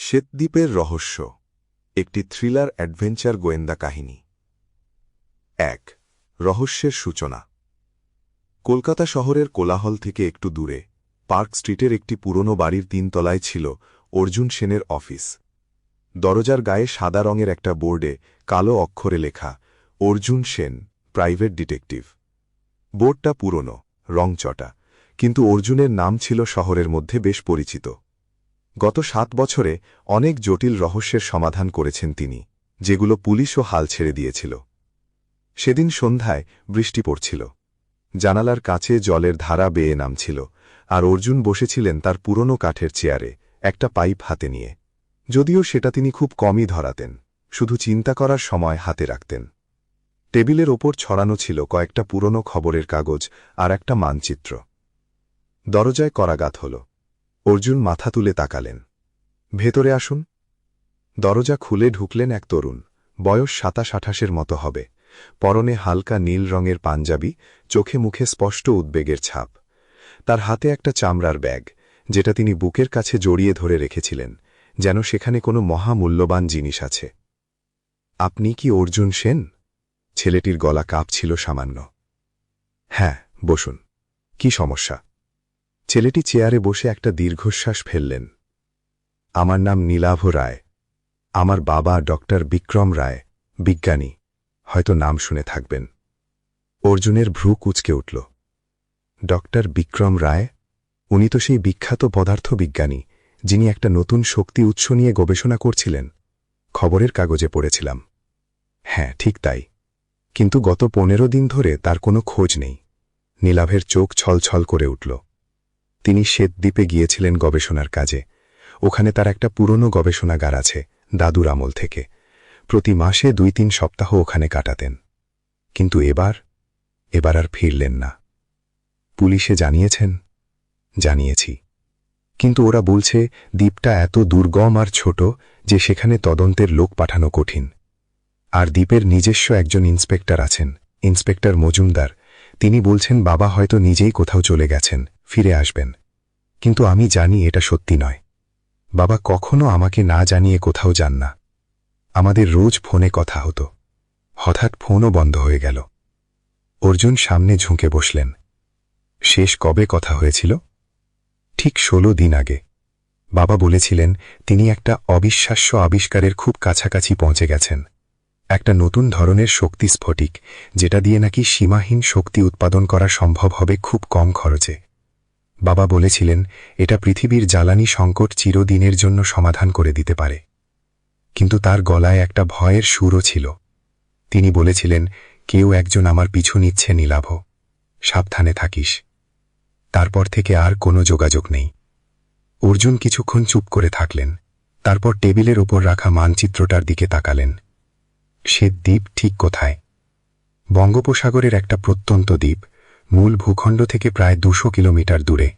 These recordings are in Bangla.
শ্বেতদ্বীপের রহস্য, একটি থ্রিলার অ্যাডভেঞ্চার গোয়েন্দা কাহিনী। ১. রহস্যের সূচনা। কলকাতা শহরের কোলাহল থেকে একটু দূরে পার্ক স্ট্রিটের একটি পুরনো বাড়ির ৩ তলায় ছিল অর্জুন সেনের অফিস। দরজার গায়ে সাদা রঙের একটা বোর্ডে কালো অক্ষরে লেখা, অর্জুন সেন, প্রাইভেট ডিটেকটিভ। বোর্ডটা পুরনো, রংচটা, কিন্তু অর্জুনের নাম ছিল শহরের মধ্যে বেশ পরিচিত। গত ৭ বছরে অনেক জটিল রহস্যের সমাধান করেছেন তিনি, যেগুলো পুলিশও হাল ছেড়ে দিয়েছিল। সেদিন সন্ধ্যায় বৃষ্টি পড়ছিল। জানালার কাছে জলের ধারা বেয়ে নামছিল, আর অর্জুন বসেছিলেন তার পুরনো কাঠের চেয়ারে, একটা পাইপ হাতে নিয়ে। যদিও সেটা তিনি খুব কমই ধরাতেন, শুধু চিন্তা করার সময় হাতে রাখতেন। টেবিলের ওপর ছড়ানো ছিল কয়েকটা পুরনো খবরের কাগজ আর একটা মানচিত্র। দরজায় করাঘাত হল। অর্জুন মাথা তুলে তাকালেন। ভেতরে আসুন। দরজা খুলে ঢুকলেন এক তরুণ, বয়স ২৭-২৮-এর মতো হবে। পরনে হালকা নীল রঙের পাঞ্জাবি, চোখে মুখে স্পষ্ট উদ্বেগের ছাপ। তার হাতে একটা চামড়ার ব্যাগ, যেটা তিনি বুকের কাছে জড়িয়ে ধরে রেখেছিলেন, যেন সেখানে কোনো মহামূল্যবান জিনিস আছে। আপনি কি অর্জুন সেন? ছেলেটির গলা কাঁপছিল সামান্য। হ্যাঁ, বসুন। কি সমস্যা? ছেলেটি চেয়ারে বসে একটা দীর্ঘশ্বাস ফেললেন। আমার নাম নীলাভ রায়। আমার বাবা ডক্টর বিক্রম রায়, বিজ্ঞানী, হয়তো নাম শুনে থাকবেন। অর্জুনের ভ্রু কুঁচকে উঠল। ডক্টর বিক্রম রায়? উনি তো সেই বিখ্যাত পদার্থবিজ্ঞানী, যিনি একটা নতুন শক্তি উৎস নিয়ে গবেষণা করছিলেন। খবরের কাগজে পড়েছিলাম। হ্যাঁ, ঠিক তাই। কিন্তু গত ১৫ দিন ধরে তার কোনো খোঁজ নেই। নীলাভের চোখ ছলছল করে উঠল। তিনি শ্বেতদ্বীপে গিয়েছিলেন গবেষণার কাজে। ওখানে তার একটা পুরনো গবেষণাগার আছে, দাদুর আমল থেকে। প্রতি মাসে ২-৩ সপ্তাহ ওখানে কাটাতেন। কিন্তু এবার আর ফিরলেন না। পুলিশে জানিয়েছেন? জানিয়েছি, কিন্তু ওরা বলছে দ্বীপটা এত দুর্গম আর ছোট যে সেখানে তদন্তের লোক পাঠানো কঠিন। আর দ্বীপের নিজস্ব একজন ইন্সপেক্টর আছেন, ইন্সপেক্টর মজুমদার। তিনি বলছেন বাবা হয়তো নিজেই কোথাও চলে গেছেন, ফিরে আসবেন। কিন্তু আমি জানি এটা সত্যি নয়। বাবা কখনো আমাকে না জানিয়ে কোথাও যান না। আমাদের রোজ ফোনে কথা হতো। হঠাৎ ফোনও বন্ধ হয়ে গেল। অর্জুন সামনে ঝুঁকে বসলেন। শেষ কবে কথা হয়েছিল? ঠিক ১৬ দিন আগে। বাবা বলেছিলেন তিনি একটা অবিশ্বাস্য আবিষ্কারের খুব কাছাকাছি পৌঁছে গেছেন। একটা নতুন ধরনের শক্তি স্ফটিক, যেটা দিয়ে নাকি সীমাহীন শক্তি উৎপাদন করা সম্ভব হবে খুব কম খরচে। বাবা বলেছিলেন এটা পৃথিবীর জ্বালানি সংকট চিরদিনের জন্য সমাধান করে দিতে পারে। কিন্তু তার গলায় একটা ভয়ের সুরও ছিল। তিনি বলেছিলেন কেউ একজন আমার পিছু নিচ্ছে নীলাভ, সাবধানে থাকিস। তারপর থেকে আর কোনো যোগাযোগ নেই। অর্জুন কিছুক্ষণ চুপ করে থাকলেন। তারপর টেবিলের ওপর রাখা মানচিত্রটার দিকে তাকালেন। সে দ্বীপ ঠিক কোথায়? বঙ্গোপসাগরের একটা প্রত্যন্ত দ্বীপ, মূল ভূখণ্ড থেকে প্রায় ২০০ কিলোমিটার দূরে।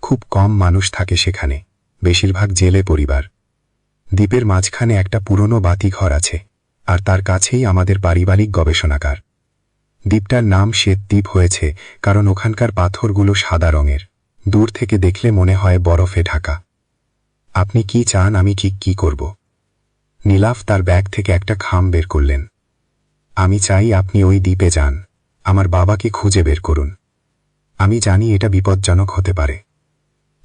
খুব কম মানুষ থাকে সেখানে, বেশিরভাগ জেলে পরিবার। দ্বীপের মাঝখানে একটা পুরনো বাতিঘর আছে, আর তার কাছেই আমাদের পারিবারিক গবেষণাগার। দ্বীপটার নাম শ্বেতদ্বীপ হয়েছে কারণ ওখানকার পাথরগুলো সাদা রঙের, দূর থেকে দেখলে মনে হয় বরফে ঢাকা। আপনি কি চান আমি ঠিক কি করব? নীলাভ তার ব্যাগ থেকে একটা খাম বের করলেন। আমি চাই আপনি ওই দ্বীপে যান, আমার বাবাকে খুঁজে বের করুন। আমি জানি এটা বিপজ্জনক হতে পারে,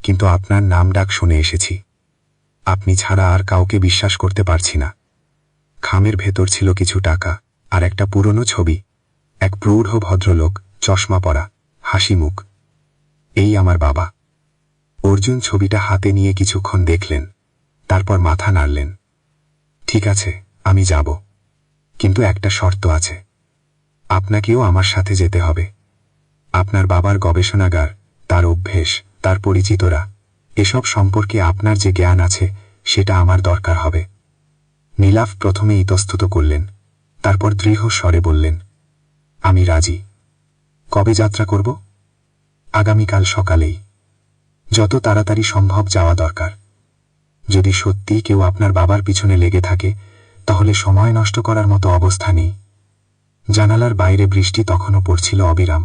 কিন্তু আপনার নাম ডাক শুনে এসেছি। আপনি ছাড়া আর কাউকে বিশ্বাস করতে পারছি না। খামের ভেতর ছিল কিছু টাকা আর একটা পুরনো ছবি, এক প্রৌঢ় ভদ্রলোক, চশমা পরা, হাসি মুখ। এই আমার বাবা। অর্জুন ছবিটা হাতে নিয়ে কিছুক্ষণ দেখলেন, তারপর মাথা নাড়লেন। ঠিক আছে, আমি যাব, কিন্তু একটা শর্ত আছে। আপনাকেও আমার সাথে যেতে হবে। আপনার বাবার গবেষণাগার, তার অভ্যেস, তার পরিচিতরা, এসব সম্পর্কে আপনার যে জ্ঞান আছে সেটা আমার দরকার হবে। নীলাভ প্রথমে ইতস্তত করলেন, তারপর দৃঢ় স্বরে বললেন, আমি রাজি। কবে যাত্রা করব? আগামীকাল সকালেই। যত তাড়াতাড়ি সম্ভব যাওয়া দরকার। যদি সত্যিই কেউ আপনার বাবার পিছনে লেগে থাকে, তাহলে সময় নষ্ট করার মতো অবস্থা নেই। জানালার বাইরে বৃষ্টি তখনও পড়ছিল অবিরাম।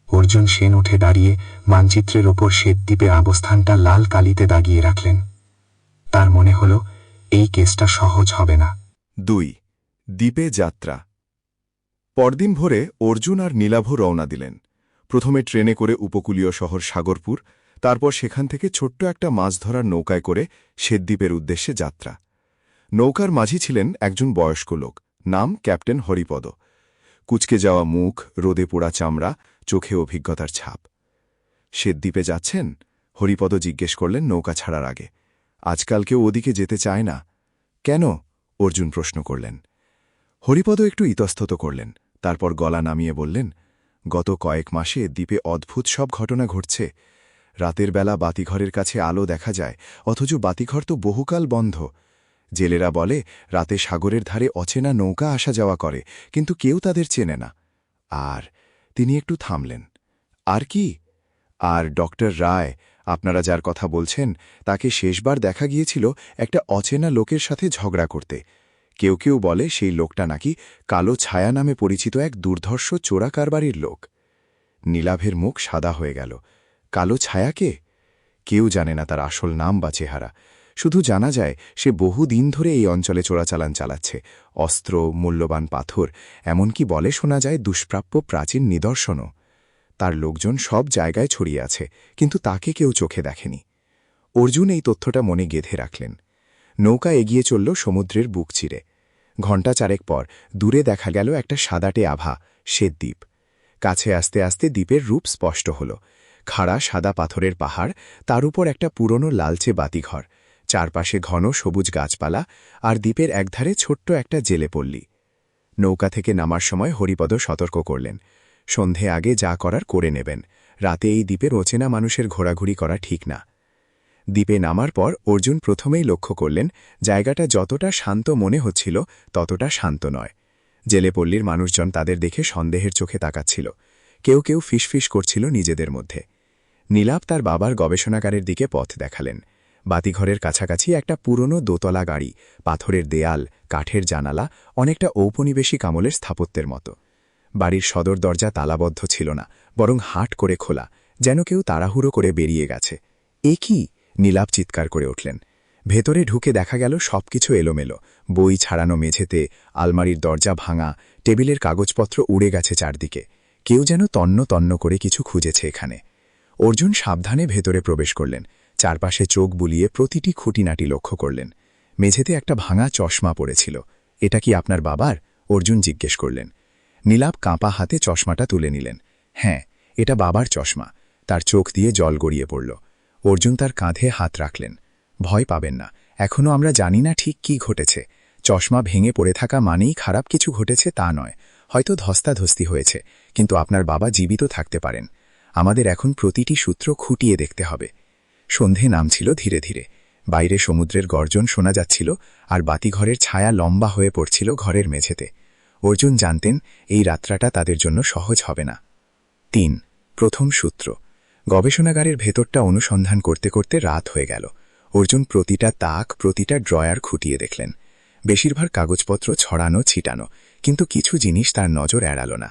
অর্জুন সেন উঠে দাঁড়িয়ে মানচিত্রের ওপর শ্বেতদ্বীপের অবস্থানটা লাল কালিতে দাগিয়ে রাখলেন। তার মনে হল এই কেসটা সহজ হবে না। 2. দ্বীপে যাত্রা। পরদিন ভোরে অর্জুন আর নীলাভ রওনা দিলেন। প্রথমে ট্রেনে করে উপকূলীয় শহর সাগরপুর, তারপর সেখান থেকে ছোট্ট একটা মাছ ধরার নৌকায় করে শ্বেতদ্বীপের উদ্দেশ্যে যাত্রা। নৌকার মাঝি ছিলেন একজন বয়স্ক লোক, নাম ক্যাপ্টেন হরিপদ। কুচকে যাওয়া মুখ, রোদে পোড়া চামড়া, চোখে অভিজ্ঞতার ছাপ। শ্বেতদ্বীপে যাচ্ছেন? হরিপদ জিজ্ঞেস করলেন নৌকা ছাড়ার আগে। আজকাল কেউ ওদিকে যেতে চায় না। কেন? অর্জুন প্রশ্ন করলেন। হরিপদ একটু ইতস্তত করলেন, তারপর গলা নামিয়ে বললেন, গত কয়েক মাসে দ্বীপে অদ্ভুত সব ঘটনা ঘটছে। রাতের বেলা বাতিঘরের কাছে আলো দেখা যায়, অথচ বাতিঘর তো বহুকাল বন্ধ। জেলেরা বলে রাতে সাগরের ধারে অচেনা নৌকা আসা যাওয়া করে, কিন্তু কেউ তাদের চেনে না। আর তিনি একটু থামলেন। আর কি? আর ডক্টর রায়, আপনারা যার কথা বলছেন, তাকে শেষবার দেখা গিয়েছিল একটা অচেনা লোকের সাথে ঝগড়া করতে। কেউ কেউ বলে সেই লোকটা নাকি কালো ছায়া নামে পরিচিত এক দুর্ধর্ষ চোরা কারবারির লোক। নীলাভের মুখ সাদা হয়ে গেল। কালো ছায়াকে? কেউ জানে না তার আসল নাম বা চেহারা। শুধু জানা যায় সে বহুদিন ধরে এই অঞ্চলে চোরাচালান চালাচ্ছে, অস্ত্র, মূল্যবান পাথর, এমনকি বলে শোনা যায় দুষ্প্রাপ্য প্রাচীন নিদর্শনও। তার লোকজন সব জায়গায় ছড়িয়ে আছে, কিন্তু তাকে কেউ চোখে দেখেনি। অর্জুন এই তথ্যটা মনে গেঁথে রাখলেন। নৌকা এগিয়ে চলল সমুদ্রের বুক চিরে। ঘণ্টা চারেক পর দূরে দেখা গেল একটা সাদাটে আভা, শ্বেতদ্বীপ। কাছে আসতে আসতে দ্বীপের রূপ স্পষ্ট হল। খাড়া সাদা পাথরের পাহাড়, তার উপর একটা পুরনো লালচে বাতিঘর, চারপাশে ঘন সবুজ গাছপালা, আর দ্বীপের একধারে ছোট্ট একটা জেলে পল্লী। নৌকা থেকে নামার সময় হরিপদ সতর্ক করলেন, সন্ধে আগে যা করার করে নেবেন। রাতে এই দ্বীপের অচেনা মানুষের ঘোরাঘুরি করা ঠিক না। দ্বীপে নামার পর অর্জুন প্রথমেই লক্ষ্য করলেন জায়গাটা যতটা শান্ত মনে হচ্ছিল ততটা শান্ত নয়। জেলেপল্লীর মানুষজন তাদের দেখে সন্দেহের চোখে তাকাচ্ছিল। কেউ কেউ ফিসফিস করছিল নিজেদের মধ্যে। নীলাভ তার বাবার গবেষণাগারের দিকে পথ দেখালেন। বাতিঘরের কাছাকাছি একটা পুরনো দোতলা গাড়ি, পাথরের দেয়াল, কাঠের জানালা, অনেকটা ঔপনিবেশিক আমলের স্থাপত্যের মতো। বাড়ির সদর দরজা তালাবদ্ধ ছিল না, বরং হাট করে খোলা, যেন কেউ তাড়াহুড়ো করে বেরিয়ে গেছে। এ কি? নীলাভ চিৎকার করে উঠলেন। ভেতরে ঢুকে দেখা গেল সবকিছু এলোমেলো, বই ছাড়ানো মেঝেতে, আলমারির দরজা ভাঙা, টেবিলের কাগজপত্র উড়ে গেছে চারদিকে। কেউ যেন তন্ন তন্ন করে কিছু খুঁজেছে এখানে। অর্জুন সাবধানে ভেতরে প্রবেশ করলেন, চারপাশে চোখ বুলিয়ে প্রতিটি খুঁটিনাটি লক্ষ্য করলেন। মেঝেতে একটা ভাঙা চশমা পড়েছিল। এটা কি আপনার বাবার? অর্জুন জিজ্ঞেস করলেন। নীলাভ কাঁপা হাতে চশমাটা তুলে নিলেন। হ্যাঁ, এটা বাবার চশমা। তার চোখ দিয়ে জল গড়িয়ে পড়ল। অর্জুন তার কাঁধে হাত রাখলেন। ভয় পাবেন না, এখনও আমরা জানি না ঠিক কি ঘটেছে। চশমা ভেঙে পড়ে থাকা মানেই খারাপ কিছু ঘটেছে তা নয়। হয়তো ধস্তাধস্তি হয়েছে, কিন্তু আপনার বাবা জীবিত থাকতে পারেন। আমাদের এখন প্রতিটি সূত্র খুঁটিয়ে দেখতে হবে। সন্ধে নামছিল ধীরে ধীরে। বাইরে সমুদ্রের গর্জন শোনা যাচ্ছিল, আর বাতিঘরের ছায়া লম্বা হয়ে পড়ছিল ঘরের মেঝেতে। অর্জুন জানতেন এই রাত্রাটা তাদের জন্য সহজ হবে না। 3. প্রথম সূত্র। গবেষণাগারের ভেতরটা অনুসন্ধান করতে করতে রাত হয়ে গেল। অর্জুন প্রতিটা তাক, প্রতিটা ড্রয়ার খুঁটিয়ে দেখলেন। বেশিরভাগ কাগজপত্র ছড়ানো ছিটানো, কিন্তু কিছু জিনিস তার নজর এড়াল না।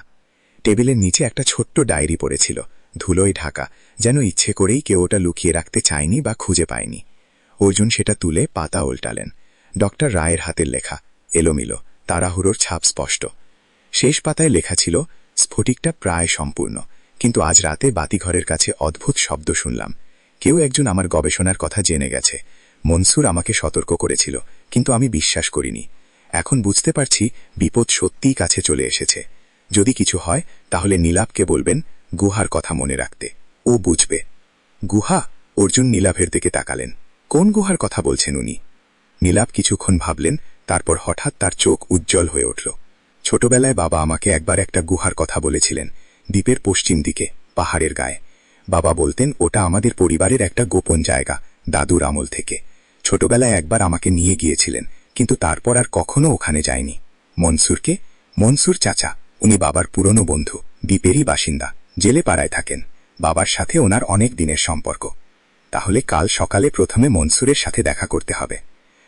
টেবিলের নিচে একটা ছোট্ট ডায়েরি পড়েছিল, ধুলোয় ঢাকা, যেন ইচ্ছে করেই কেউ ওটা লুকিয়ে রাখতে চায়নি বা খুঁজে পায়নি। অর্জুন সেটা তুলে পাতা উল্টালেন। ডক্টর রায়ের হাতের লেখা, এলোমিলো, তাড়াহুড়োর ছাপ স্পষ্ট। শেষ পাতায় লেখা ছিল, স্ফটিকটা প্রায় সম্পূর্ণ, কিন্তু আজ রাতে বাতিঘরের কাছে অদ্ভুত শব্দ শুনলাম। কেউ একজন আমার গবেষণার কথা জেনে গেছে। মনসুর আমাকে সতর্ক করেছিল, কিন্তু আমি বিশ্বাস করিনি। এখন বুঝতে পারছি বিপদ সত্যিই কাছে চলে এসেছে। যদি কিছু হয় তাহলে নীলাভকে বলবেন গুহার কথা মনে রাখতে, ও বুঝবে। গুহা? অর্জুন নীলাভের দিকে তাকালেন। কোন গুহার কথা বলছেন উনি? নীলাভ কিছুক্ষণ ভাবলেন, তারপর হঠাৎ তার চোখ উজ্জ্বল হয়ে উঠল। ছোটবেলায় বাবা আমাকে একবার একটা গুহার কথা বলেছিলেন, দ্বীপের পশ্চিম দিকে, পাহাড়ের গায়ে। বাবা বলতেন ওটা আমাদের পরিবারের একটা গোপন জায়গা, দাদুর আমল থেকে। ছোটবেলায় একবার আমাকে নিয়ে গিয়েছিলেন, কিন্তু তারপর আর কখনো ওখানে যায়নি। মনসুরকে? মনসুর চাচা, উনি বাবার পুরনো বন্ধু, দ্বীপেরই বাসিন্দা, জেলে পাড়ায় থাকেন। বাবার সাথে ওনার অনেক দিনের সম্পর্ক। তাহলে কাল সকালে প্রথমে মনসুরের সাথে দেখা করতে হবে।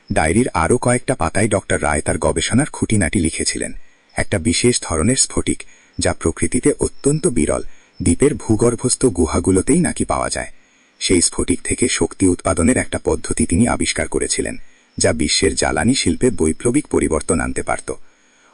ডায়েরির আরও কয়েকটা পাতায় ডক্টর রায় তার গবেষণার খুঁটিনাটি লিখেছিলেন। একটা বিশেষ ধরনের স্ফটিক, যা প্রকৃতিতে অত্যন্ত বিরল, দ্বীপের ভূগর্ভস্থ গুহাগুলোতেই নাকি পাওয়া যায়। সেই স্ফটিক থেকে শক্তি উৎপাদনের একটা পদ্ধতি তিনি আবিষ্কার করেছিলেন, যা বিশ্বের জ্বালানি শিল্পে বৈপ্লবিক পরিবর্তন আনতে পারত।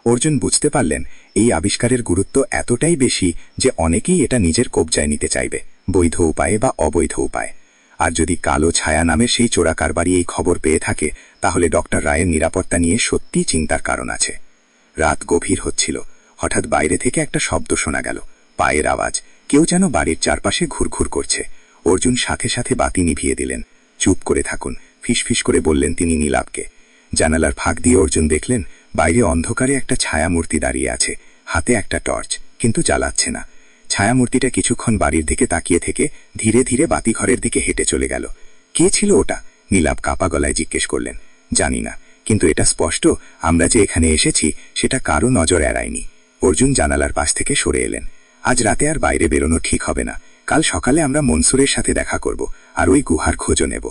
অর্জুন বুঝতে পারলেন এই আবিষ্কারের গুরুত্ব এতটাই বেশি যে অনেকেই এটা নিজের কবজায় নিতে চাইবে, বৈধ উপায়ে বা অবৈধ উপায়ে। আর যদি কালো ছায়া নামের সেই চোরা কারবারি এই খবর পেয়ে থাকে, তাহলে ডক্টর রায়ের নিরাপত্তা নিয়ে সত্যিই চিন্তার কারণ আছে। রাত গভীর হচ্ছিল। হঠাৎ বাইরে থেকে একটা শব্দ শোনা গেল, পায়ের আওয়াজ। কেউ যেন বাড়ির চারপাশে ঘুরঘুর করছে। অর্জুন সাথে সাথে বাতি নিভিয়ে দিলেন। চুপ করে থাকুন, ফিসফিস করে বললেন তিনি নীলাভকে। জানালার ফাঁক দিয়ে অর্জুন দেখলেন বাইরে অন্ধকারে একটা ছায়ামূর্তি দাঁড়িয়ে আছে, হাতে একটা টর্চ, কিন্তু জ্বালাচ্ছে না। ছায়ামূর্তিটা কিছুক্ষণ বাড়ির দিকে তাকিয়ে থেকে ধীরে ধীরে বাতিঘরের দিকে হেঁটে চলে গেল। কে ছিল ওটা? নীলাভ কাপা গলায় জিজ্ঞেস করলেন। জানি না, কিন্তু এটা স্পষ্ট আমরা যে এখানে এসেছি সেটা কারো নজর এড়ায়নি। অর্জুন জানালার পাশ থেকে সরে এলেন। আজ রাতে আর বাইরে বেরোনো ঠিক হবে না। কাল সকালে আমরা মনসুরের সাথে দেখা করব আর ওই গুহার খোঁজও নেব।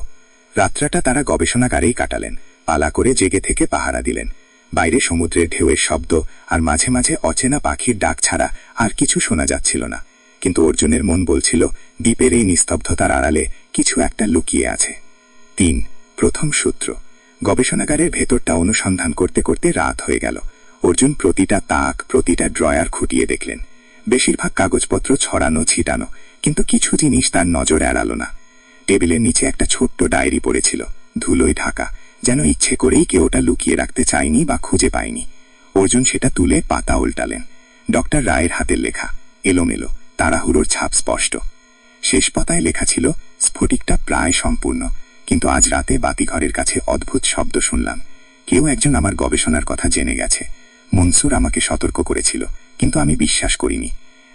রাত্রাটা তারা গবেষণাগারেই কাটালেন, পালা করে জেগে থেকে পাহারা দিলেন। বাইরে সমুদ্রের ঢেউয়ের শব্দ আর মাঝে মাঝে অচেনা পাখির ডাক ছাড়া আর কিছু শোনা যাচ্ছিল না। কিন্তু অর্জুনের মন বলছিল দ্বীপের এই নিস্তব্ধতার আড়ালে কিছু একটা লুকিয়ে আছে। ৩. প্রথম সূত্র। গবেষণাগারের ভেতরটা অনুসন্ধান করতে করতে রাত হয়ে গেল। অর্জুন প্রতিটা তাক, প্রতিটা ড্রয়ার খুঁটিয়ে দেখলেন। বেশিরভাগ কাগজপত্র ছড়ানো ছিটানো, কিন্তু কিছু জিনিস তার নজর এড়ালো না। টেবিলের নিচে একটা ছোট্ট ডায়েরি পড়েছিল, ধুলোয় ঢাকা, যেন ইচ্ছে করেই কেউ ওটা লুকিয়ে রাখতে চায়নি বা খুঁজে পায়নি। অর্জুন সেটা তুলে পাতা উল্টালেন। ডক্টর রায়ের হাতের লেখা, এলোমেলো, তাড়াহুড়োর ছাপ স্পষ্ট। শেষ পাতায় লেখা ছিল, স্ফটিকটা প্রায় সম্পূর্ণ, কিন্তু আজ রাতে বাতিঘরের কাছে অদ্ভুত শব্দ শুনলাম। কেউ একজন আমার গবেষণার কথা জেনে গেছে। মনসুর আমাকে সতর্ক করেছিল, কিন্তু আমি বিশ্বাস করিনি।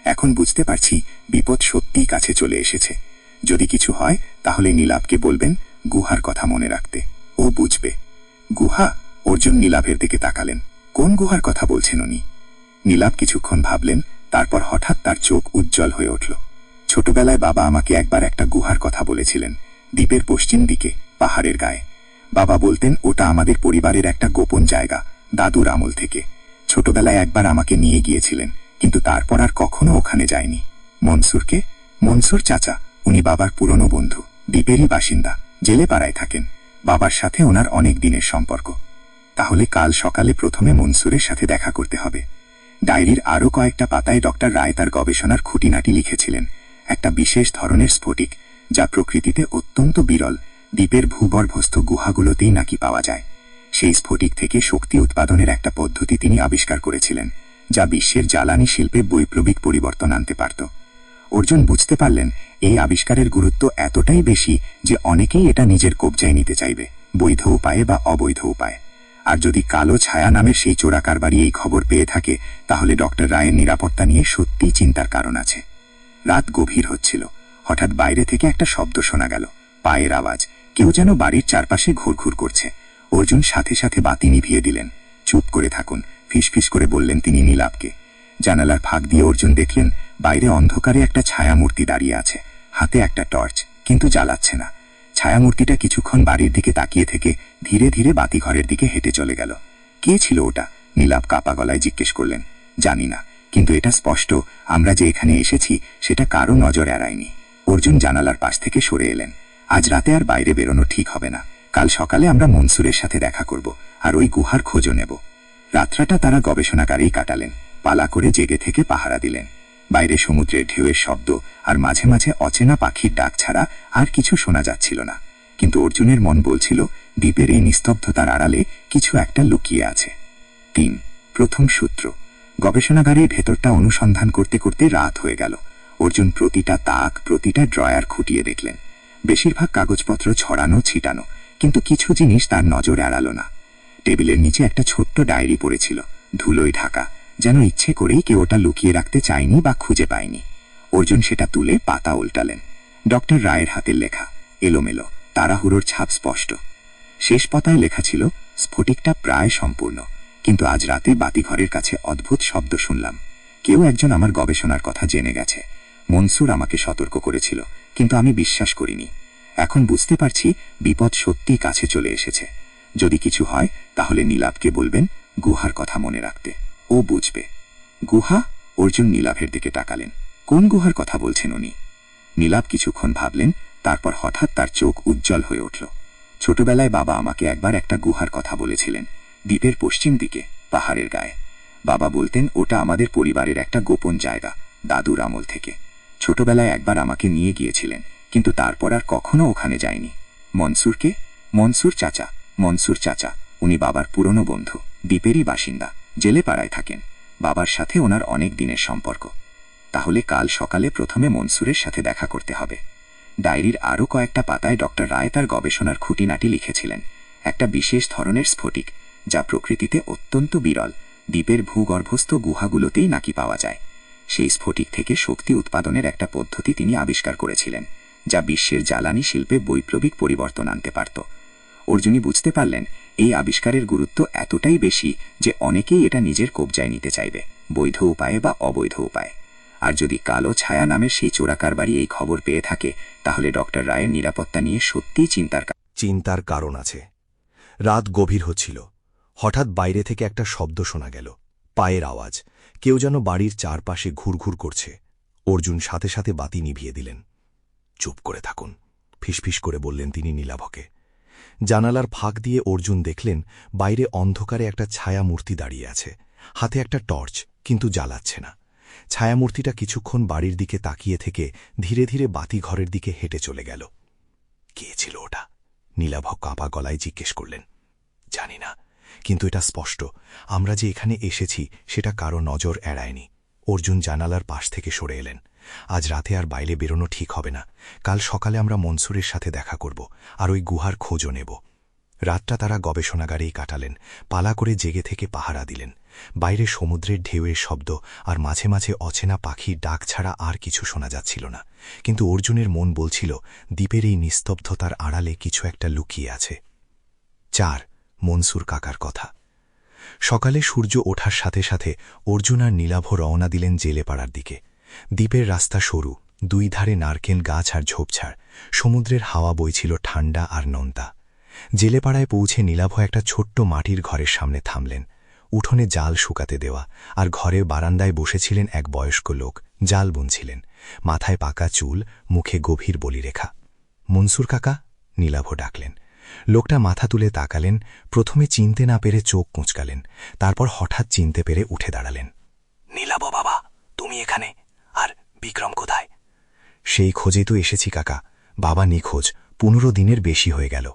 এখন বুঝতে পারছি বিপদ সত্যিই কাছে চলে এসেছে। যদি কিছু হয় তাহলে নীলাভকে বলবেন গুহার কথা মনে রাখতে, ও বুঝবে। গুহা? অর্জুন নীলাভের দিকে তাকালেন। কোন গুহার কথা বলছেন উনি? নীলাভ কিছুক্ষণ ভাবলেন, তারপর হঠাৎ তার চোখ উজ্জ্বল হয়ে উঠল। ছোটবেলায় বাবা আমাকে একবার একটা গুহার কথা বলেছিলেন, দ্বীপের পশ্চিম দিকে, পাহাড়ের গায়ে। বাবা বলতেন ওটা আমাদের পরিবারের একটা গোপন জায়গা, দাদুর আমল থেকে। ছোটবেলায় একবার আমাকে নিয়ে গিয়েছিলেন, কিন্তু তারপর আর কখনো ওখানে যায়নি। মনসুরকে? মনসুর চাচা, উনি বাবার পুরনো বন্ধু, দ্বীপেরই বাসিন্দা, জেলে পাড়ায় থাকেন। বাবার সাথে ওনার অনেক দিনের সম্পর্ক। তাহলে কাল সকালে প্রথমে মনসুরের সাথে দেখা করতে হবে। ডায়েরির আরও কয়েকটা পাতায় ডক্টর রায় তার গবেষণার খুঁটিনাটি লিখেছিলেন। একটা বিশেষ ধরনের স্ফটিক, যা প্রকৃতিতে অত্যন্ত বিরল, দ্বীপের ভূগর্ভস্থ গুহাগুলোতেই নাকি পাওয়া যায়। সেই স্ফটিক থেকে শক্তি উৎপাদনের একটা পদ্ধতি তিনি আবিষ্কার করেছিলেন, যা বিশ্বের জ্বালানি শিল্পে বৈপ্লবিক পরিবর্তন আনতে পারত। অর্জুন বুঝতে পারলেন এই আবিষ্কারের গুরুত্ব এতটাই বেশি যে অনেকেই এটা নিজের কবজায় নিতে চাইবে, বৈধ উপায়ে বা অবৈধ উপায়ে। আর যদি কালো ছায়া নামের সেই চোরা কারবারি এই খবর পেয়ে থাকে, তাহলে ডক্টর রায়ের নিরাপত্তা নিয়ে সত্যিই চিন্তার কারণ আছে। রাত গভীর হচ্ছিল। হঠাৎ বাইরে থেকে একটা শব্দ শোনা গেল, পায়ের আওয়াজ। কেউ যেন বাড়ির চারপাশে ঘুরঘুর করছে। অর্জুন সাথে সাথে বাতি নিভিয়ে দিলেন। চুপ করে থাকুন, ফিসফিস করে বললেন তিনি নীলাভকে। জানালার ফাঁক দিয়ে অর্জুন দেখলেন বাইরে অন্ধকারে একটা ছায়ামূর্তি দাঁড়িয়ে আছে, হাতে একটা টর্চ, কিন্তু জ্বালাচ্ছে না। ছায়ামূর্তিটা কিছুক্ষণ বাড়ির দিকে তাকিয়ে থেকে ধীরে ধীরে বাতিঘরের দিকে হেঁটে চলে গেল। কে ছিল ওটা? নীলাভ কাপা গলায় জিজ্ঞেস করলেন। জানি না, কিন্তু এটা স্পষ্ট আমরা যে এখানে এসেছি সেটা কারো নজর এড়ায়নি। অর্জুন জানালার পাশ থেকে সরে এলেন। আজ রাতে আর বাইরে বেরোনো ঠিক হবে না। কাল সকালে আমরা মনসুরের সাথে দেখা করব আর ওই গুহার খোঁজও নেব। রাত্রাটা তারা গবেষণাগারেই কাটালেন, পালা করে জেগে থেকে পাহারা দিলেন। বাইরে সমুদ্রের ঢেউয়ের শব্দ আর মাঝে মাঝে অচেনা পাখির ডাক ছাড়া আর কিছু শোনা যাচ্ছিল না। কিন্তু অর্জুনের মন বলছিল দ্বীপের এই নিস্তব্ধতার আড়ালে কিছু একটা লুকিয়ে আছে। ৩. প্রথম সূত্র। গবেষণাগারের ভেতরটা অনুসন্ধান করতে করতে রাত হয়ে গেল। অর্জুন প্রতিটা তাক, প্রতিটা ড্রয়ার খুঁটিয়ে দেখলেন। বেশিরভাগ কাগজপত্র ছড়ানো ছিটানো, কিন্তু কিছু জিনিস তার নজর এড়ালো না। টেবিলের নিচে একটা ছোট্ট ডায়েরি পড়েছিল, ধুলোয় ঢাকা, যেন ইচ্ছে করেই কেউ ওটা লুকিয়ে রাখতে চায়নি বা খুঁজে পায়নি। অর্জুন সেটা তুলে পাতা উল্টালেন। ডক্টর রায়ের হাতের লেখা, এলোমেলো, তাড়াহুড়োর ছাপ স্পষ্ট। শেষ পাতায় লেখা ছিল, স্ফটিকটা প্রায় সম্পূর্ণ, কিন্তু আজ রাতে বাতিঘরের কাছে অদ্ভুত শব্দ শুনলাম। কেউ একজন আমার গবেষণার কথা জেনে গেছে। মনসুর আমাকে সতর্ক করেছিল, কিন্তু আমি বিশ্বাস করিনি। এখন বুঝতে পারছি বিপদ সত্যিই কাছে চলে এসেছে। যদি কিছু হয় তাহলে নীলাভকে বলবেন গুহার কথা মনে রাখতে, ও বুঝবে। গুহা? অর্জুন নীলাভের দিকে তাকালেন। কোন গুহার কথা বলছেন উনি? নীলাভ কিছুক্ষণ ভাবলেন, তারপর হঠাৎ তার চোখ উজ্জ্বল হয়ে উঠল। ছোটবেলায় বাবা আমাকে একবার একটা গুহার কথা বলেছিলেন, দ্বীপের পশ্চিম দিকে, পাহাড়ের গায়ে। বাবা বলতেন ওটা আমাদের পরিবারের একটা গোপন জায়গা, দাদুর আমল থেকে। ছোটবেলায় একবার আমাকে নিয়ে গিয়েছিলেন, কিন্তু তারপর আর কখনো ওখানে যায়নি। মনসুরকে? মনসুর চাচা, উনি বাবার পুরনো বন্ধু, দ্বীপেরই বাসিন্দা, জেলে পাড়ায় থাকেন। বাবার সাথে ওনার অনেক দিনের সম্পর্ক। তাহলে কাল সকালে প্রথমে মনসুরের সাথে দেখা করতে হবে। ডায়েরির আরও কয়েকটা পাতায় ডক্টর রায় তার গবেষণার খুঁটিনাটি লিখেছিলেন। একটা বিশেষ ধরনের স্ফটিক, যা প্রকৃতিতে অত্যন্ত বিরল, দ্বীপের ভূগর্ভস্থ গুহাগুলোতেই নাকি পাওয়া যায়। সেই স্ফটিক থেকে শক্তি উৎপাদনের একটা পদ্ধতি তিনি আবিষ্কার করেছিলেন, যা বিশ্বের জ্বালানি শিল্পে বৈপ্লবিক পরিবর্তন আনতে পারত। অর্জুনী বুঝতে পারলেন এই আবিষ্কারের গুরুত্ব এতটাই বেশি যে অনেকেই এটা নিজের কবজায় নিতে চাইবে, বৈধ উপায়ে বা অবৈধ উপায়ে। আর যদি কালো ছায়া নামের সেই চোরাকারবারি এই খবর পেয়ে থাকে, তাহলে ডক্টর রায়ের নিরাপত্তা নিয়ে সত্যিই চিন্তার কারণ আছে। রাত গভীর হচ্ছিল। হঠাৎ বাইরে থেকে একটা শব্দ শোনা গেল, পায়ের আওয়াজ। কেউ যেন বাড়ির চারপাশে ঘুরঘুর করছে। অর্জুন সাথে সাথে বাতি নিভিয়ে দিলেন। চুপ করে থাকুন, ফিসফিস করে বললেন তিনি নীলাভকে। জানালার ফাঁক দিয়ে অর্জুন দেখলেন বাইরে অন্ধকারে একটা ছায়ামূর্তি দাঁড়িয়ে আছে, হাতে একটা টর্চ, কিন্তু জ্বালাচ্ছে না। ছায়ামূর্তিটা কিছুক্ষণ বাড়ির দিকে তাকিয়ে থেকে ধীরে ধীরে বাতিঘরের দিকে হেঁটে চলে গেল। কে ছিল ওটা? নীলাভ কাঁপা গলায় জিজ্ঞেস করলেন। জানি না, কিন্তু এটা স্পষ্ট, আমরা যে এখানে এসেছি সেটা কারো নজর এড়ায়নি। অর্জুন জানালার পাশ থেকে সরে এলেন। আজ রাতে আর বাইরে বেরোনো ঠিক হবে না। কাল সকালে আমরা মনসুরের সাথে দেখা করব, আর ওই গুহার খোঁজও নেব। রাতটা তারা গবেষণাগারেই কাটালেন, পালা করে জেগে থেকে পাহারা দিলেন। বাইরে সমুদ্রের ঢেউয়ের শব্দ আর মাঝে মাঝে অচেনা পাখির ডাক ছাড়া আর কিছু শোনা যাচ্ছিল না। কিন্তু অর্জুনের মন বলছিল দ্বীপের এই নিস্তব্ধতার আড়ালে কিছু একটা লুকিয়ে আছে। 4. মনসুর কাকার কথা। সকালে সূর্য ওঠার সাথে সাথে অর্জুন আর নীলাভ রওনা দিলেন জেলেপাড়ার দিকে। দ্বীপের রাস্তা সরু, দুই ধারে নারকেল গাছ আর ঝোপঝাড়। সমুদ্রের হাওয়া বইছিল ঠান্ডা আর নোনতা। জেলেপাড়ায় পৌঁছে নীলাভ একটা ছোট্ট মাটির ঘরের সামনে থামলেন। উঠোনে জাল শুকাতে দেওয়া, আর ঘরের বারান্দায় বসেছিলেন এক বয়স্ক লোক, জাল বুনছিলেন। মাথায় পাকা চুল, মুখে গভীর বলিরেখা। মনসুর কাকা? নীলাভ ডাকলেন। লোকটা মাথা তুলে তাকালেন, প্রথমে চিনতে না পেরে চোখ কুঁচকালেন, তারপর হঠাৎ চিনতে পেরে উঠে দাঁড়ালেন। নীলাভ বাবা, তুমি এখানে? আর বিক্রম কোথায়? সেই খোঁজেই তো এসেছি কাকা। বাবা নিখোঁজ, 15 দিনের বেশি হয়ে গেল।